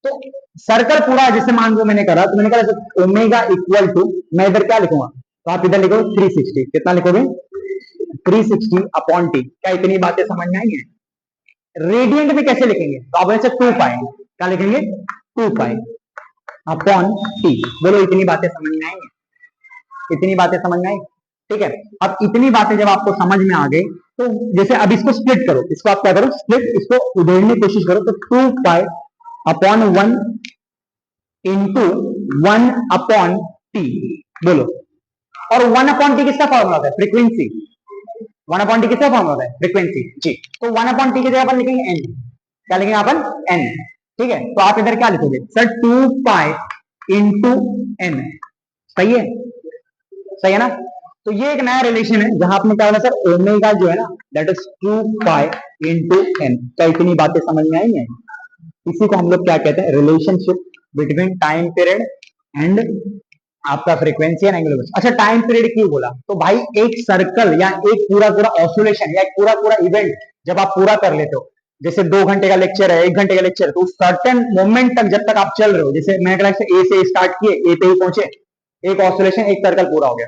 तो सर्कल पूरा जैसे मान लो मैंने करा, तो मैंने कहा ओमेगा इक्वल टू, मैं इधर क्या लिखूंगा, तो आप इधर लिखो 360, कितना लिखोगे, 360 अपॉन टी। क्या इतनी बातें समझ में आई है, रेडियंट में कैसे लिखेंगे, तो आप ऐसे 2 पाई, क्या लिखेंगे, 2 पाई अपॉन टी। बोलो इतनी बातें समझ में आई है, इतनी बातें समझ में आई, ठीक है। अब इतनी बातें जब आपको समझ में आ गई, तो जैसे अब इसको स्प्लिट करो, इसको आप क्या करो, स्प्लिट, इसको उधेड़ने की कोशिश करो, तो 2 pi upon 1 into 1 upon T, बोलो और 1/t किसका फॉर्मूला होता है? फ्रीक्वेंसी। 1/t किसका फॉर्मूला होता है? फ्रीक्वेंसी जी। तो 1/t की जगह अपन लिखेंगे n, क्या लिखेंगे अपन? n। ठीक है, तो आप इधर क्या लिखोगे सर? 2 pi into n। सही है, सही है ना? तो ये एक नया रिलेशन है जहां आपने क्या बोला सर? ओमेगा जो है ना that is 2 pi into n। क्या इतनी बातें समझ में आई हैं? इसी को हम लोग क्या कहते हैं? Relationship between time period and आपका फ्रीक्वेंसी एंड एंगुलर वेलोसिटी। अच्छा, टाइम पीरियड क्यों बोला? तो भाई एक सर्कल या एक पूरा पूरा ऑसिलेशन या एक पूरा पूरा इवेंट जब आप पूरा कर लेते हो, जैसे 2 घंटे का लेक्चर है, 1 घंटे का लेक्चर है, तो उस सर्टेन मोमेंट तक जब तक आप चल रहे हो, जैसे मैंने कहा ए से स्टार्ट किए, ए पे ही पहुंचे, एक ऑसिलेशन, एक सर्कल पूरा हो गया,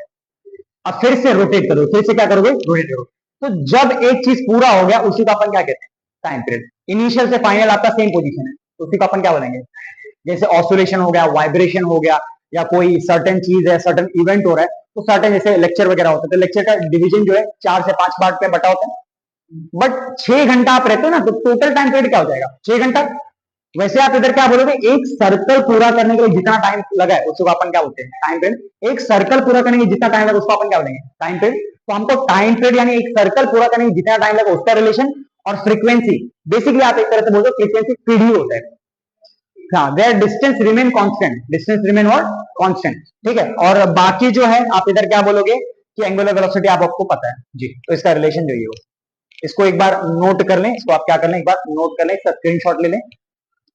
अब फिर से रोटेट करो, फिर से क्या करोगे? रोटेट करो। तो जब एक चीज पूरा हो गया उसी को अपन क्या कहते हैं? Time period. इनिशियल से फाइनल आपका सेम पोजीशन है, तो उसी को अपन क्या बोलेंगे? जैसे ऑसिलेशन हो गया, वाइब्रेशन हो गया, या कोई सर्टेन चीज है, सर्टेन इवेंट हो रहा है, तो सर्टेन जैसे लेक्चर वगैरह होता है, तो लेक्चर का डिवीजन जो है 4 से 5 पार्ट में बटा होता है। बट 6 घंटा आप रहते हो ना, तो टोटल टाइम पीरियड क्या हो जाएगा? 6 घंटा। वैसे आप इधर क्या बोलोगे? एक सर्कल पूरा करने के लिए जितना टाइम लगा है उसको अपन क्या बोलते हैं? Time period. एक सर्कल पूरा करने के लिए जितना टाइम लगा उसको अपन क्या बोलेंगे? Time period. तो हमको टाइम पीरियड यानी एक सर्कल पूरा करने में जितना टाइम लगा उसका रिलेशन, और फ्रीक्वेंसी बेसिकली आप एक तरह से बोलते हो फ्रीक्वेंसी पीडी होता है। हाँ, their distance remain constant, distance remain और कांस्टेंट। ठीक है, और बाकी जो है आप इधर क्या बोलोगे कि एंगुलर वेलोसिटी आपको पता है जी, तो इसका रिलेशन जो है इसको एक बार नोट कर लें, इसको आप क्या कर लें? एक बार नोट कर लें, इसका स्क्रीनशॉट ले लें।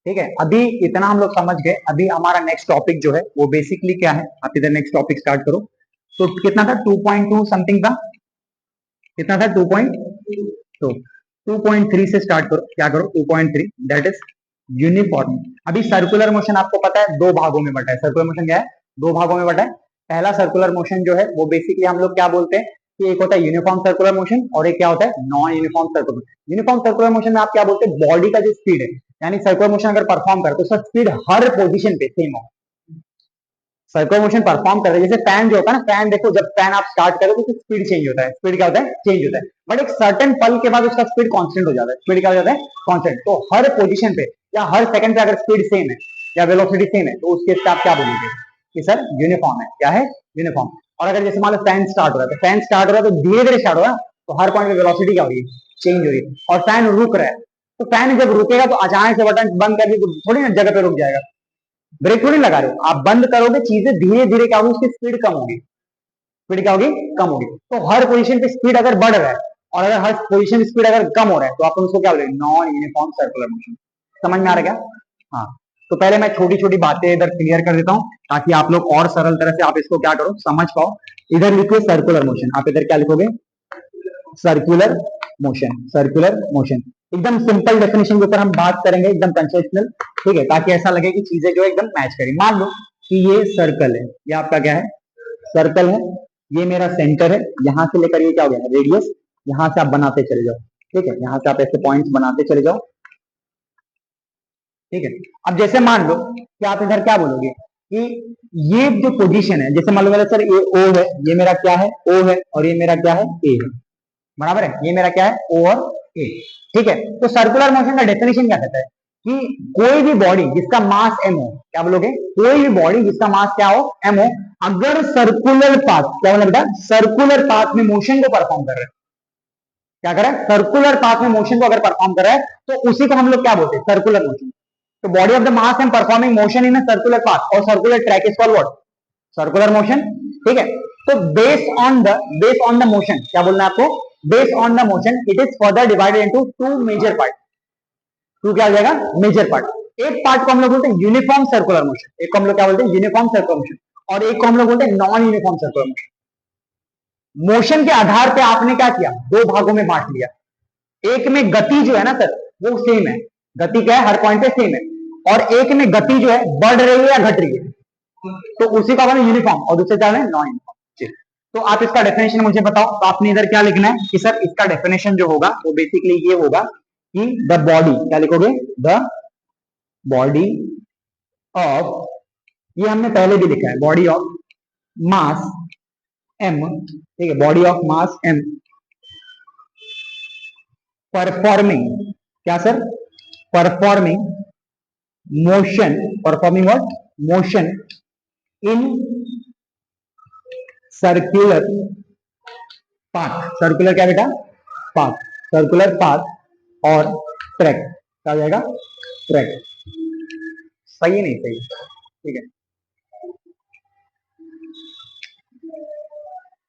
ठीक है, अभी इतना हम लोग समझ गए। अभी हमारा नेक्स्ट टॉपिक जो है वो बेसिकली क्या है, आप इधर नेक्स्ट टॉपिक स्टार्ट करो। तो कितना था? 2.2 समथिंग था, कितना था? 2.2। 2.3 से स्टार्ट करो, क्या करो? 2.3 दैट इज यूनिफॉर्म। अभी सर्कुलर मोशन आपको पता है 2 भागों में बटा है। सर्कुलर मोशन क्या है? 2 भागों में बटा है। पहला सर्कुलर मोशन जो है वो बेसिकली हम लोग क्या बोलते हैं कि एक होता है यूनिफॉर्म सर्कुलर मोशन और एक क्या होता है? Non uniform circular motion. Uniform circular motion में आप क्या बोलते हैं? बॉडी का जो स्पीड है, यानी सर्कुलर मोशन अगर परफॉर्म करे तो उसका स्पीड हर पोजीशन पे सेम हो। सर्कुलर मोशन परफॉर्म कर रहे हैं, जैसे फैन जो होता है ना, फैन देखो जब फैन आप स्टार्ट करो तो स्पीड चेंज होता है। स्पीड क्या होता है? चेंज होता है। बट एक सर्टेन पल के बाद उसका स्पीड कांस्टेंट हो जाता है। स्पीड क्या हो जाता है? कांस्टेंट। तो हर पोजीशन पे या हर सेकंड पे अगर स्पीड सेम है या वेलोसिटी सेम है तो उसके आप क्या बोलोगे कि सर यूनिफॉर्म है। क्या है? यूनिफॉर्म। और अगर जैसे मान लो फैन स्टार्ट हो रहा है, तो फैन स्टार्ट हो रहा है तो धीरे धीरे स्टार्ट हो रहा है, तो हर पॉइंट पे वेलोसिटी क्या हो रही है? चेंज हो रही है। और फैन रुक रहा है, तो फैन जब रुकेगा तो अचानक से बटन बंद कर दी तो थोड़ी ना जगह पे रुक जाएगा। ब्रेक थोड़ी लगा रहे हो, आप बंद करोगे, चीजें धीरे धीरे क्या होगी? उसकी स्पीड कम होगी। स्पीड क्या होगी? कम होगी। तो हर पोजीशन पे स्पीड अगर बढ़ रहा है और अगर हर पोजीशन स्पीड अगर कम हो रहा है तो आप उसको क्या बोलेंगे? Non uniform circular motion. समझ में आ रहा है क्या? हाँ, तो पहले मैं छोटी छोटी बातें इधर क्लियर कर देता हूं ताकि आप लोग और सरल तरह से आप इसको क्या करो? समझ पाओ। इधर लिखिए सर्कुलर मोशन, आप इधर क्या लिखोगे? Circular motion. सर्कुलर मोशन एकदम सिंपल डेफिनेशन के ऊपर हम बात करेंगे, एकदम कंसेप्चुअल। ठीक है, ताकि ऐसा लगे कि चीजें जो एकदम मैच करें। मान लो कि ये सर्कल है, ये आपका क्या है? सर्कल है। ये मेरा सेंटर है, यहां से लेकर ये क्या हो गया? रेडियस। यहां से आप बनाते चले जाओ। ठीक है, यहां से आप ऐसे पॉइंट्स बनाते चले जाओ। ठीक है, अब जैसे मान लो कि आप इधर क्या बोलोगे कि ये जो पोजीशन है, जैसे मान लो मेरा सर ये ओ है, ये मेरा क्या है? ओ है, और ये मेरा क्या है? ए है। बराबर है, ये मेरा क्या है? ओ और ए। ठीक है, तो सर्कुलर मोशन का डेफिनेशन क्या कहता है कि कोई भी बॉडी जिसका मास एम हो, क्या बोलोगे? कोई भी बॉडी जिसका मास क्या हो? एम हो, अगर सर्कुलर पाथ, क्या बोला बेटा? सर्कुलर पाथ में मोशन को परफॉर्म कर रहा है। क्या कर रहा है? सर्कुलर पाथ में मोशन को अगर परफॉर्म कर रहा है तो उसी को हम लोग क्या बोलते हैं? Circular motion. तो body of the mass M performing motion in a circular path और circular track is called what? Circular motion. ठीक है, तो बेस्ड ऑन द मोशन, क्या बोलना है आपको? Based on the motion it is further divided into 2 major part. 2 क्या हो जाएगा? Major part. एक पार्ट को हम लोग बोलते हैं यूनिफॉर्म सर्कुलर मोशन, एक को हम लोग क्या बोलते हैं? यूनिफॉर्म सर्कुलर मोशन, और एक को हम लोग बोलते हैं non uniform circular motion. Motion के आधार पे आपने क्या किया? 2 भागों में बांट लिया। एक में गति जो है ना सर वो सेम है, गति क्या है? हर पॉइंट पे सेम है। और एक में गति जो है बढ़ रही है या घट रही है, तो उसी का यूनिफॉर्म, और दूसरे क्या है? Non uniform. तो आप इसका डेफिनेशन मुझे बताओ। तो आपने इधर क्या लिखना है कि सर इसका डेफिनेशन जो होगा वो बेसिकली ये होगा कि द बॉडी, क्या लिखोगे? द बॉडी ऑफ, ये हमने पहले भी लिखा है, बॉडी ऑफ मास एम। ठीक है, body of mass M performing, क्या sir? Performing motion, performing what? Motion in circular path, circular क्या बेटा, पाथ, सर्कुलर पाथ और ट्रैक, क्या हो जाएगा, ट्रैक। सही है नहीं सही, ठीक है।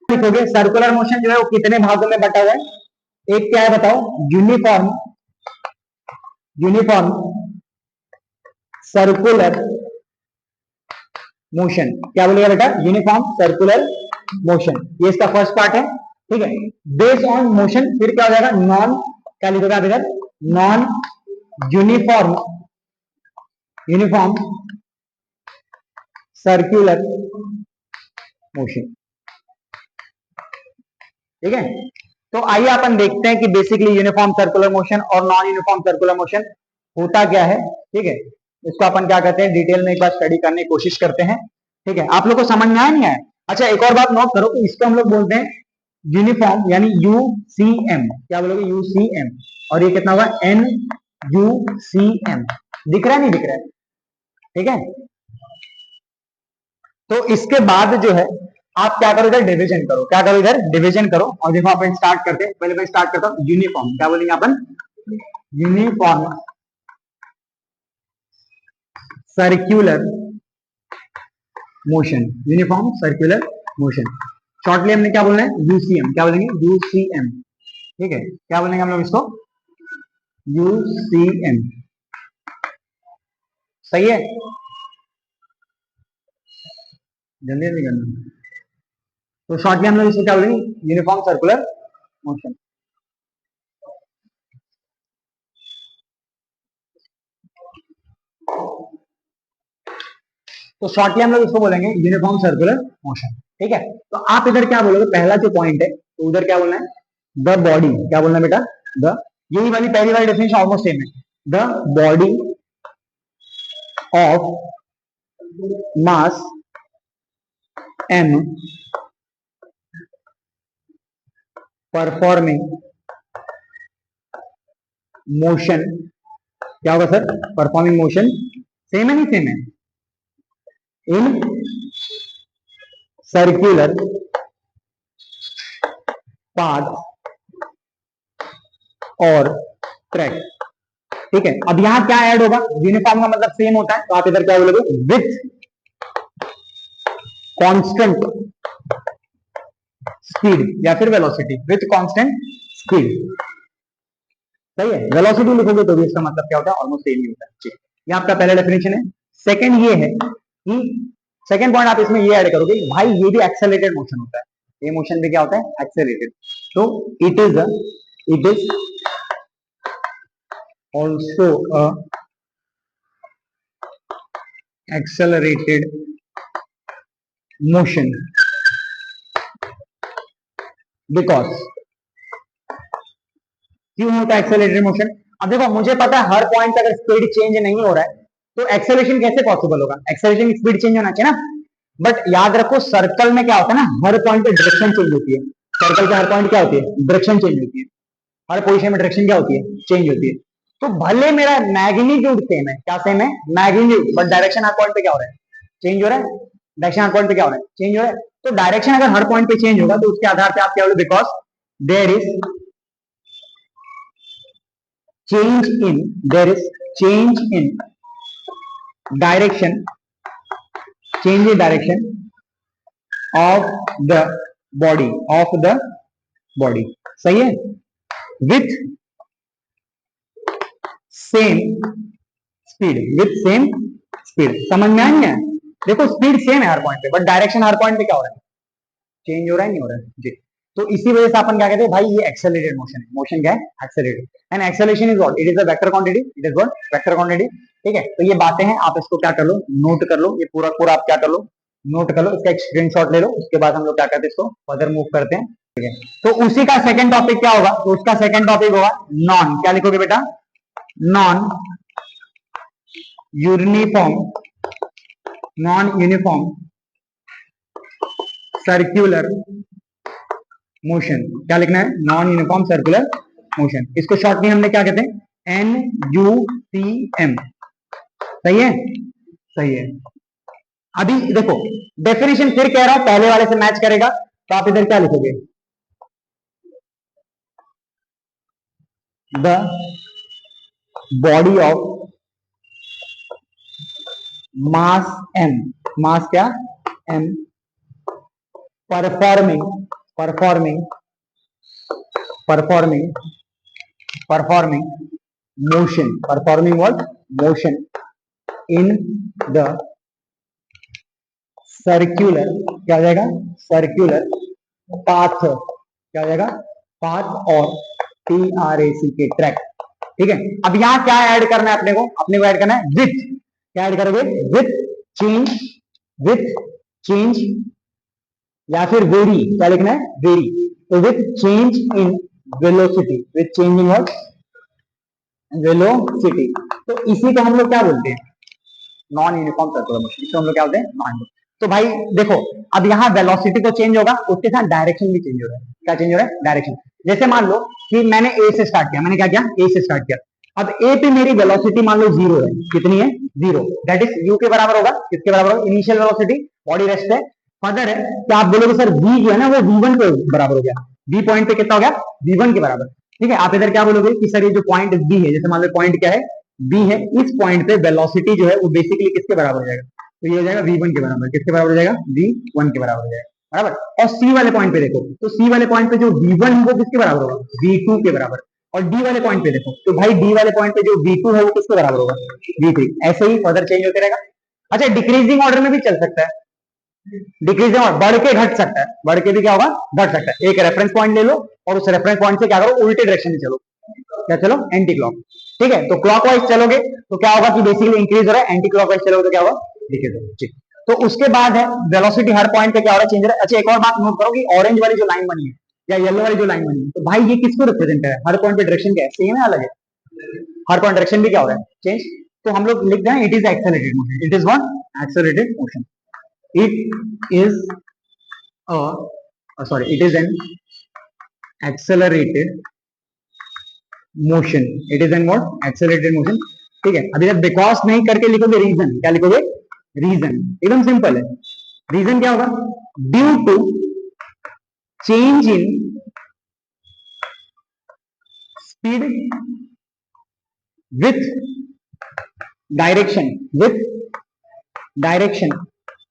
लिखोगे सर्कुलर मोशन जो है वो कितने भागों में बटा हुआ है, एक क्या है बताओ, यूनिफॉर्म, यूनिफॉर्म सर्कुलर मोशन, क्या बोलेगा बेटा, यूनिफॉर्म सर्कुलर मोशन, ये इसका फर्स्ट पार्ट है, ठीक है। बेस्ड ऑन मोशन फिर क्या हो जाएगा, नॉन, क्या लिखोगे आप इधर, non uniform, uniform circular motion, ठीक है। तो आइए अपन देखते हैं कि बेसिकली यूनिफॉर्म सर्कुलर मोशन और नॉन यूनिफॉर्म सर्कुलर मोशन होता क्या है, ठीक है। इसको अपन क्या कहते हैं, डिटेल में एक बार स्टडी करने की कोशिश करते हैं, ठीक है। आप लोग को समझ में आया नहीं आया? अच्छा एक और बात नोट करो, तो इसको हम लोग बोलते हैं यूनिफॉर्म, यानी यूसीएम, क्या बोलोगे, यूसीएम, और ये कितना होगा, एन यूसीएम, दिख रहा है नहीं दिख रहा है, ठीक है। तो इसके बाद जो है आप क्या करो, इधर डिवीजन करो, क्या करो, इधर डिवीजन करो, और देखो अपन स्टार्ट करते हैं, पहले मैं स्टार्ट करता हूं यूनिफॉर्म, क्या बोलेंगे अपन, uniform circular motion, uniform circular motion, shortly हमने क्या बोलना है, यूसीएम, क्या बोलेंगे, यूसीएम, ठीक है। क्या बोलेंगे हम लोग इसको, यूसीएम, सही है, जल्दी जल्दी करना। तो शॉर्टली हम लोग इसको क्या बोलेंगे, यूनिफॉर्म सर्कुलर मोशन। तो शॉर्टली हम लोग इसको बोलेंगे यूनिफॉर्म सर्कुलर मोशन, ठीक है। तो आप इधर क्या बोलोगे, पहला जो पॉइंट है तो उधर क्या बोलना है, द बॉडी, क्या बोलना है बेटा, द, यही वाली पहली वाली डेफिनेशन ऑलमोस्ट सेम है, the body of mass m performing motion, क्या होगा सर, परफॉर्मिंग मोशन, सेम है नहीं सेम है, इन सर्क्यूलर पाथ और ट्रैक, ठीक है। अब यहां क्या ऐड होगा, यूनिफॉर्म का मतलब सेम होता है, तो आप इधर क्या बोलोगे, विथ कांस्टेंट स्पीड या फिर वेलोसिटी, विथ कांस्टेंट स्पीड, सही है। वेलोसिटी लिखोगे तो भी इसका मतलब क्या होता है, ऑलमोस्ट सेम ही होता है, ये आपका पहला डेफिनेशन है। सेकंड ये है कि सेकंड पॉइंट आप इसमें ये ऐड करोगे, भाई ये भी एक्सेलरेटेड मोशन होता है, ये मोशन भी क्या होता है, एक्सेलरेटेड, तो it is also a accelerated motion because, क्यों होता है एक्सेलरेटेड मोशन, अब देखो मुझे पता है हर पॉइंट पे अगर स्पीड चेंज नहीं हो रहा है तो एक्सेलरेशन कैसे पॉसिबल होगा, एक्सेलरेशन की स्पीड चेंज होना चाहिए ना, बट याद रखो सर्कल में क्या होता है ना, हर पॉइंट पे डायरेक्शन चेंज होती है, सर्कल पे हर पॉइंट क्या होती है, डायरेक्शन चेंज होती है, हर पोजीशन में डायरेक्शन क्या होती है, चेंज होती है। तो भले मेरा मैग्नीट्यूड सेम है, क्या सेम है, magnitude, but direction her point पे क्या हो रहा है, चेंज हो रहा है, डायरेक्शन हर पॉइंट पे क्या हो रहा है, चेंज हो रहा है। तो डायरेक्शन अगर हर पॉइंट पे चेंज होगा तो उसके आधार पे आप क्या बोलोगे, because there is change in, there is change in direction, change in direction of the body, of the body, सही है, with same speed, with same speed, समझ में आ नहीं है, देखो स्पीड सेम है हर पॉइंट पे, बट डायरेक्शन हर पॉइंट पे क्या हो रहा है, चेंज हो रहा है, नहीं हो रहा है जी। तो इसी वजह से अपन क्या कहते हैं, भाई ये एक्सेलरेटेड मोशन है, मोशन क्या है, accelerated, and acceleration is what, it is a vector quantity, it is what, vector quantity, ठीक है। तो ये बातें हैं, आप इसको क्या कर लो, नोट कर लो, ये पूरा पूरा आप क्या कर लो, नोट कर लो, इसका एक स्क्रीनशॉट ले लो, उसके बाद हम लोग क्या करते हैं, इसको फर्दर मूव करते हैं, ठीक है। तो उसी का सेकंड टॉपिक क्या होगा, तो उसका सेकंड टॉपिक होगा नॉन, क्या लिखोगे बेटा, non uniform, non uniform circular motion, क्या लिखना है, नॉन यूनिफॉर्म सर्कुलर मोशन, इसको शॉर्ट में हमने क्या कहते हैं, NUCM, सही है, सही है। अभी देखो डेफिनेशन फिर कह रहा हूं, पहले वाले से मैच करेगा, तो आप इधर क्या लिखोगे, the body of mass M, mass क्या, M, performing performing performing performing motion, performing what, motion in the circular, क्या हो जाएगा, सर्क्यूलर पाथ, क्या हो जाएगा, पाथ और TRAC के ट्रैक। ठीक है, अब यहां क्या ऐड करना है अपने को ऐड करना है विथ, क्या ऐड करोगे, विथ चेंज, विथ चेंज या फिर वेरी, क्या लिखना है, वेरी, तो with change in velocity, with change in what, velocity. तो इसी को हम लोग क्या बोलते हैं, नॉन यूनिफॉर्म सर्कुलर मोशन, इसको हम लोग क्या बोलते हैं, नॉन। तो भाई देखो, अब यहाँ वेलोसिटी तो चेंज होगा, उसके साथ डायरेक्शन भी चेंज हो रहा है, क्या चेंज हो रहा है, डायरेक्शन। जैसे मान लो कि मैंने ए से स्टार्ट किया, मैंने क्या किया, ए से स्टार्ट किया, अब ए पे मेरी वेलोसिटी मान लो जीरो है, कितनी है, जीरो, दैट इज यू के बराबर होगा, किसके बराबर होगा, इनिशियल वेलोसिटी, बॉडी रेस्ट है, फर्दर है, तो आप बोलोगे सर वी जो है ना वो V1 के बराबर हो गया, वी पॉइंट पे कितना हो गया, V1 के बराबर। ठीक है, आप इधर क्या बोलोगे कि सर ये जो पॉइंट बी है, जैसे मान लो पॉइंट क्या है, बी है, इस पॉइंट पे वेलोसिटी जो है वो बेसिकली किसके बराबर हो जाएगा, तो ये हो जाएगा V1 के बराबर, किसके बराबर हो जाएगा, V1 के बराबर हो जाएगा, बराबर। और सी वाले पॉइंट पे देखो, तो सी वाले पॉइंट पे जो V1 है वो किसके बराबर होगा, V2 के बराबर। और डी वाले पॉइंट पे देखो, तो भाई डी वाले पॉइंट पे जो V2 है वो किसके बराबर होगा, V3। ऐसे ही फर्दर चेंज होते रहेगा। अच्छा, डिक्रीजिंग ऑर्डर में भी चल सकता है, डिक्रीजिंग ऑर्डर बढ़ के घट सकता है, बढ़ के भी क्या होगा, घट सकता है। एक रेफरेंस पॉइंट ले लो और उस रेफरेंस पॉइंट से क्या करो, उल्टे डायरेक्शन में चलो, क्या चलो, एंटी क्लॉक। ठीक है, तो क्लॉकवाइज चलोगे तो क्या होगा कि बेसिकली इंक्रीज हो रहा है, एंटी क्लॉकवाइज चलोगे तो क्या होगा, डिक्रीज होगा। ठीक, तो उसके बाद है वेलोसिटी हर पॉइंट पे क्या हो रहा है, चेंज हो रहा है। अच्छा, एक और बात नोट करो कि ऑरेंज वाली जो लाइन बनी है या येलो वाली जो लाइन बनी है, तो भाई ये किसको रिप्रेजेंट कर रहा है, हर पॉइंट पे डायरेक्शन क्या है, सेम है, अलग है, हर पॉइंट डायरेक्शन भी क्या हो रहा है, चेंज। तो हम लोग लिख दें it is accelerated motion, it is what, accelerated motion, it is sorry, it is an accelerated motion, it is an what, accelerated motion. ठीक है, अभी तक बिकॉज नहीं करके लिखोगे रीजन, क्या लिखोगे, रीजन, एकदम सिंपल है। रीजन क्या होगा, due to change in speed with direction, with direction.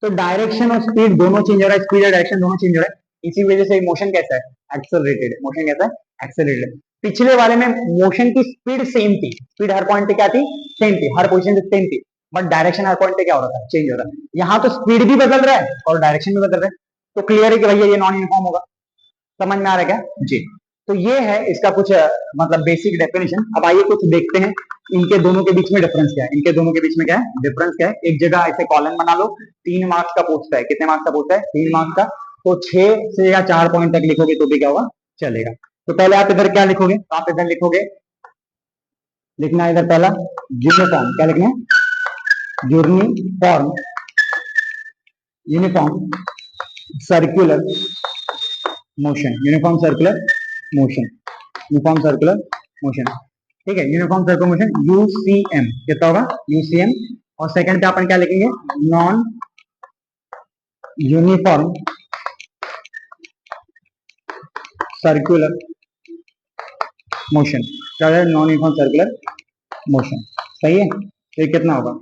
तो डायरेक्शन और स्पीड दोनों चेंज हो रहा है, स्पीड और डायरेक्शन दोनों चेंज हो रहा है, इसी वजह से मोशन कैसा है, एक्सेलरेटेड, मोशन कैसा है, एक्सेलरेटेड। पिछले वाले में मोशन की स्पीड सेम थी, स्पीड हर पॉइंट पे क्या थी, सेम थी, हर पोजीशन पे सेम थी, बट डायरेक्शन हर पॉइंट पे क्या हो रहा था, चेंज हो रहा है। यहाँ तो स्पीड भी बदल रहा है और डायरेक्शन भी बदल रहा है, तो क्लियर है कि भैया ये नॉन यूनिफॉर्म होगा। समझ में आ रहा है क्या, जी। तो ये है इसका कुछ मतलब बेसिक डेफिनेशन। अब आइए कुछ देखते हैं इनके दोनों के बीच में डिफरेंस क्या है, इनके दोनों के बीच में क्या है, डिफरेंस क्या है। एक जगह ऐसे कॉलम बना लो, 3 मार्क्स का पूछता है, कितने मार्क्स का पूछता है, 3 मार्क्स का, तो 6 से या 4 पॉइंट तक लिखोगे तो भी क्या होगा, चलेगा। तो पहले आप इधर क्या लिखोगे, तो आप इधर लिखोगे, लिखना है इधर पहला यूनिफॉर्म, क्या लिखना है, uniform, uniform circular motion, uniform circular motion, uniform circular motion. ठीक है, यूनिफॉर्म सर्कुलर मोशन यूसीएम, कितना होगा, यूसीएम। और सेकंड पे अपन क्या लिखेंगे, नॉन यूनिफॉर्म सर्कुलर मोशन, क्या है, नॉन यूनिफॉर्म सर्कुलर मोशन। सही है, तो ये कितना होगा,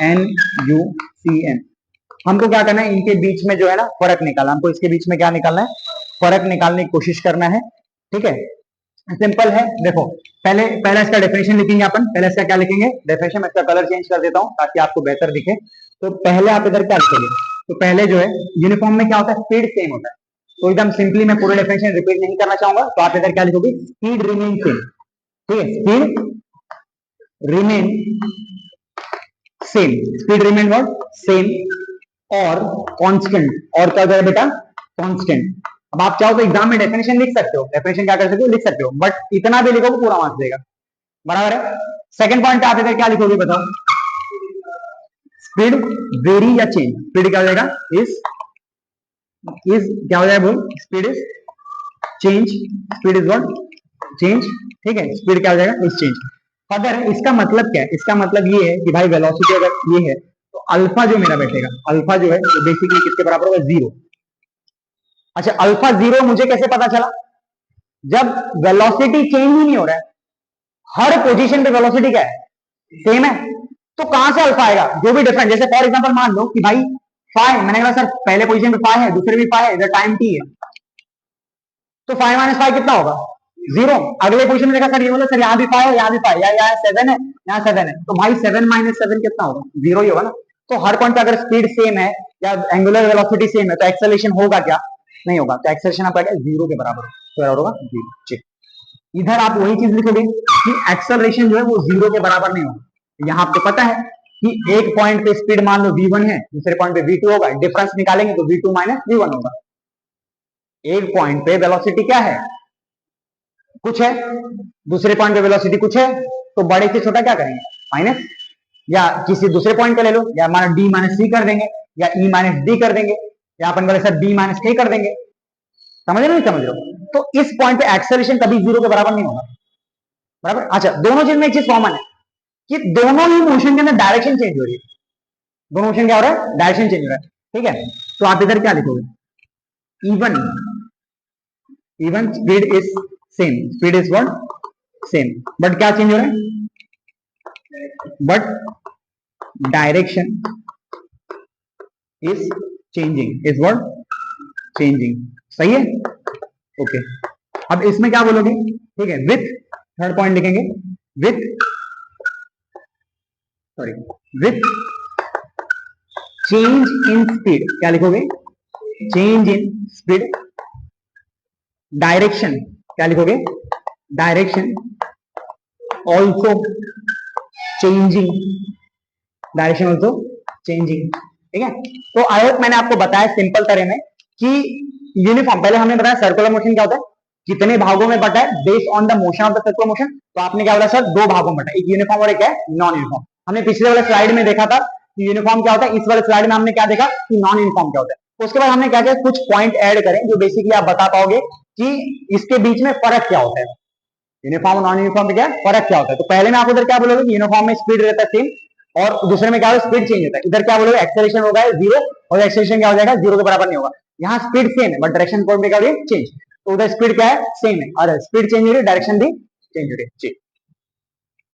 NUCM। हमको क्या करना है, इनके बीच में जो है ना फर्क निकालना, हमको इसके बीच में क्या निकालना है, फर्क निकालने की कोशिश करना है। ठीक है, सिंपल है, देखो पहले पहले इसका डेफिनेशन लिखेंगे अपन, पहले इसका क्या लिखेंगे, डेफिनेशन में इसका कलर चेंज कर देता हूं ताकि आपको बेहतर दिखे। तो पहले आप इधर क्या लिखोगे, तो पहले जो है यूनिफॉर्म में क्या होता है, स्पीड सेम होता है। तो एकदम सिंपली मैं पूरे डेफिनेशन रिपीट नहीं करना चाहूंगा, तो आप इधर क्या लिखोगे, स्पीड रिमेन सेम। ठीक है, speed remain same, speed remain what, same, और कांस्टेंट, और क्या होता है बेटा, कांस्टेंट। अब आप चाहो तो एग्जाम में डेफिनेशन लिख सकते हो, डेफिनेशन क्या कर सकते हो, लिख सकते हो, बट इतना भी लिखोगे पूरा मार्क्स देगा, बराबर है। सेकंड पॉइंट आप इधर क्या लिखोगे बताओ, स्पीड वेरी या चेंज, स्पीड क्या हो जाएगा, इज क्या हो जाएगा, बोल, speed is change, speed is what, change. ठीक है, स्पीड क्या हो जाएगा, इज चेंज। अगर इसका मतलब क्या है, इसका मतलब ये है कि भाई वेलोसिटी अगर ये है तो अल्फा जो मेरा बैठेगा, अल्फा जो है वो बेसिकली किसके बराबर होगा, 0। अच्छा अल्फा 0 मुझे कैसे पता चला, जब वेलोसिटी चेंज ही नहीं हो रहा है, हर पोजीशन पे वेलोसिटी क्या है, सेम है, तो कहां से अल्फा आएगा, जो भी डिफरेंट, जैसे फॉर एग्जांपल मान लो कि भाई फाइव, मैंने कहा सर पहले पोजीशन पे फाइव है, दूसरे भी फाइव है, इधर टाइम टी है, तो 5 माइनस 5 कितना होगा, 0। अगले पोजीशन में देखा सर, ये बोला सर यहाँ भी 5 है, यहाँ भी 5, यहाँ 7 है, यहाँ 7 है, तो भाई 7 माइनस 7 कितना होगा, 0 ही होगा ना। तो हर पॉइंट पे अगर स्पीड सेम है या एंगुलर वेलोसिटी सेम है तो एक्सेलरेशन होगा क्या, नहीं होगा, तो एक्सेलरेशन आपका क्या, 0 के बराबर होगा, 0। इधर आप वही चीज लिखोगे कि एक्सेलरेशन जो है वो 0 के बराबर नहीं होगा। यहाँ आपको पता है कि एक पॉइंट पे स्पीड मान लो v1 है, दूसरे पॉइंट पे v2 होगा, डिफरेंस निकालेंगे तो v2 माइनस v1 होगा। एक पॉइंट पे वेलोसिटी क्या है, कुछ है, दूसरे पॉइंट पे वेलोसिटी कुछ है, तो बड़े से छोटा क्या करेंगे, माइनस, या किसी दूसरे पॉइंट पे ले लो, या माना डी माइनस सी कर देंगे, या ई माइनस डी कर देंगे, या अपन बोले सर बी माइनस ए कर देंगे। समझ रहे हो नहीं समझ रहे हो, तो इस पॉइंट पे एक्सेलरेशन कभी 0 के बराबर नहीं होगा, बराबर। अच्छा दोनों चीज में एक चीज कॉमन है कि दोनों ही मोशन के अंदर डायरेक्शन चेंज हो रही है, दोनों मोशन क्या हो रहा है, डायरेक्शन चेंज हो रहा है, ठीक है। तो आप इधर क्या लिखोगे, even, even speed is same, speed is what, same, but क्या चेंज हो रहा है, but direction is changing, is what, changing, सही है, ओके। अब इसमें क्या बोलोगे, ठीक है, विथ, थर्ड पॉइंट लिखेंगे, with, sorry, with change in speed, क्या लिखोगे, चेंज इन स्पीड, डायरेक्शन, क्या लिखोगे, direction also changing, direction also changing, ठीक है। तो आई होप मैंने आपको बताया सिंपल तरह में कि यूनिफॉर्म, पहले हमने बताया सर्कुलर मोशन क्या होता है, कितने भागों में बटा है, based on the motion of the circular motion. तो आपने क्या बोला सर, दो भागों में बटा, एक यूनिफॉर्म और एक है नॉन यूनिफॉर्म। हमने पिछले वाले स्लाइड में देखा था कि यूनिफॉर्म क्या होता है, इस वाले स्लाइड में हमने क्या देखा कि नॉन यूनिफॉर्म क्या होता है। उसके बाद हमने क्या किया, कुछ पॉइंट ऐड करें जो बेसिकली आप बता पाओगे कि इसके बीच में फर्क क्या होता है, यूनिफॉर्म और नॉन यूनिफॉर्म में क्या फर्क क्या होता है। तो पहले में आप उधर क्या बोलोगे कि यूनिफॉर्म में स्पीड रहता है सेम, और दूसरे में क्या होगा, स्पीड चेंज होता है। इधर क्या बोलोगे, एक्सेलरेशन होगा 0, और एक्सेलरेशन क्या हो जाएगा, 0 के बराबर नहीं होगा। यहाँ स्पीड सेम है बट डायरेक्शन कोड में क्या हो रही है, चेंज। तो उधर स्पीड क्या है, सेम है, और स्पीड चेंज हो रही है, डायरेक्शन भी चेंज हो रही है।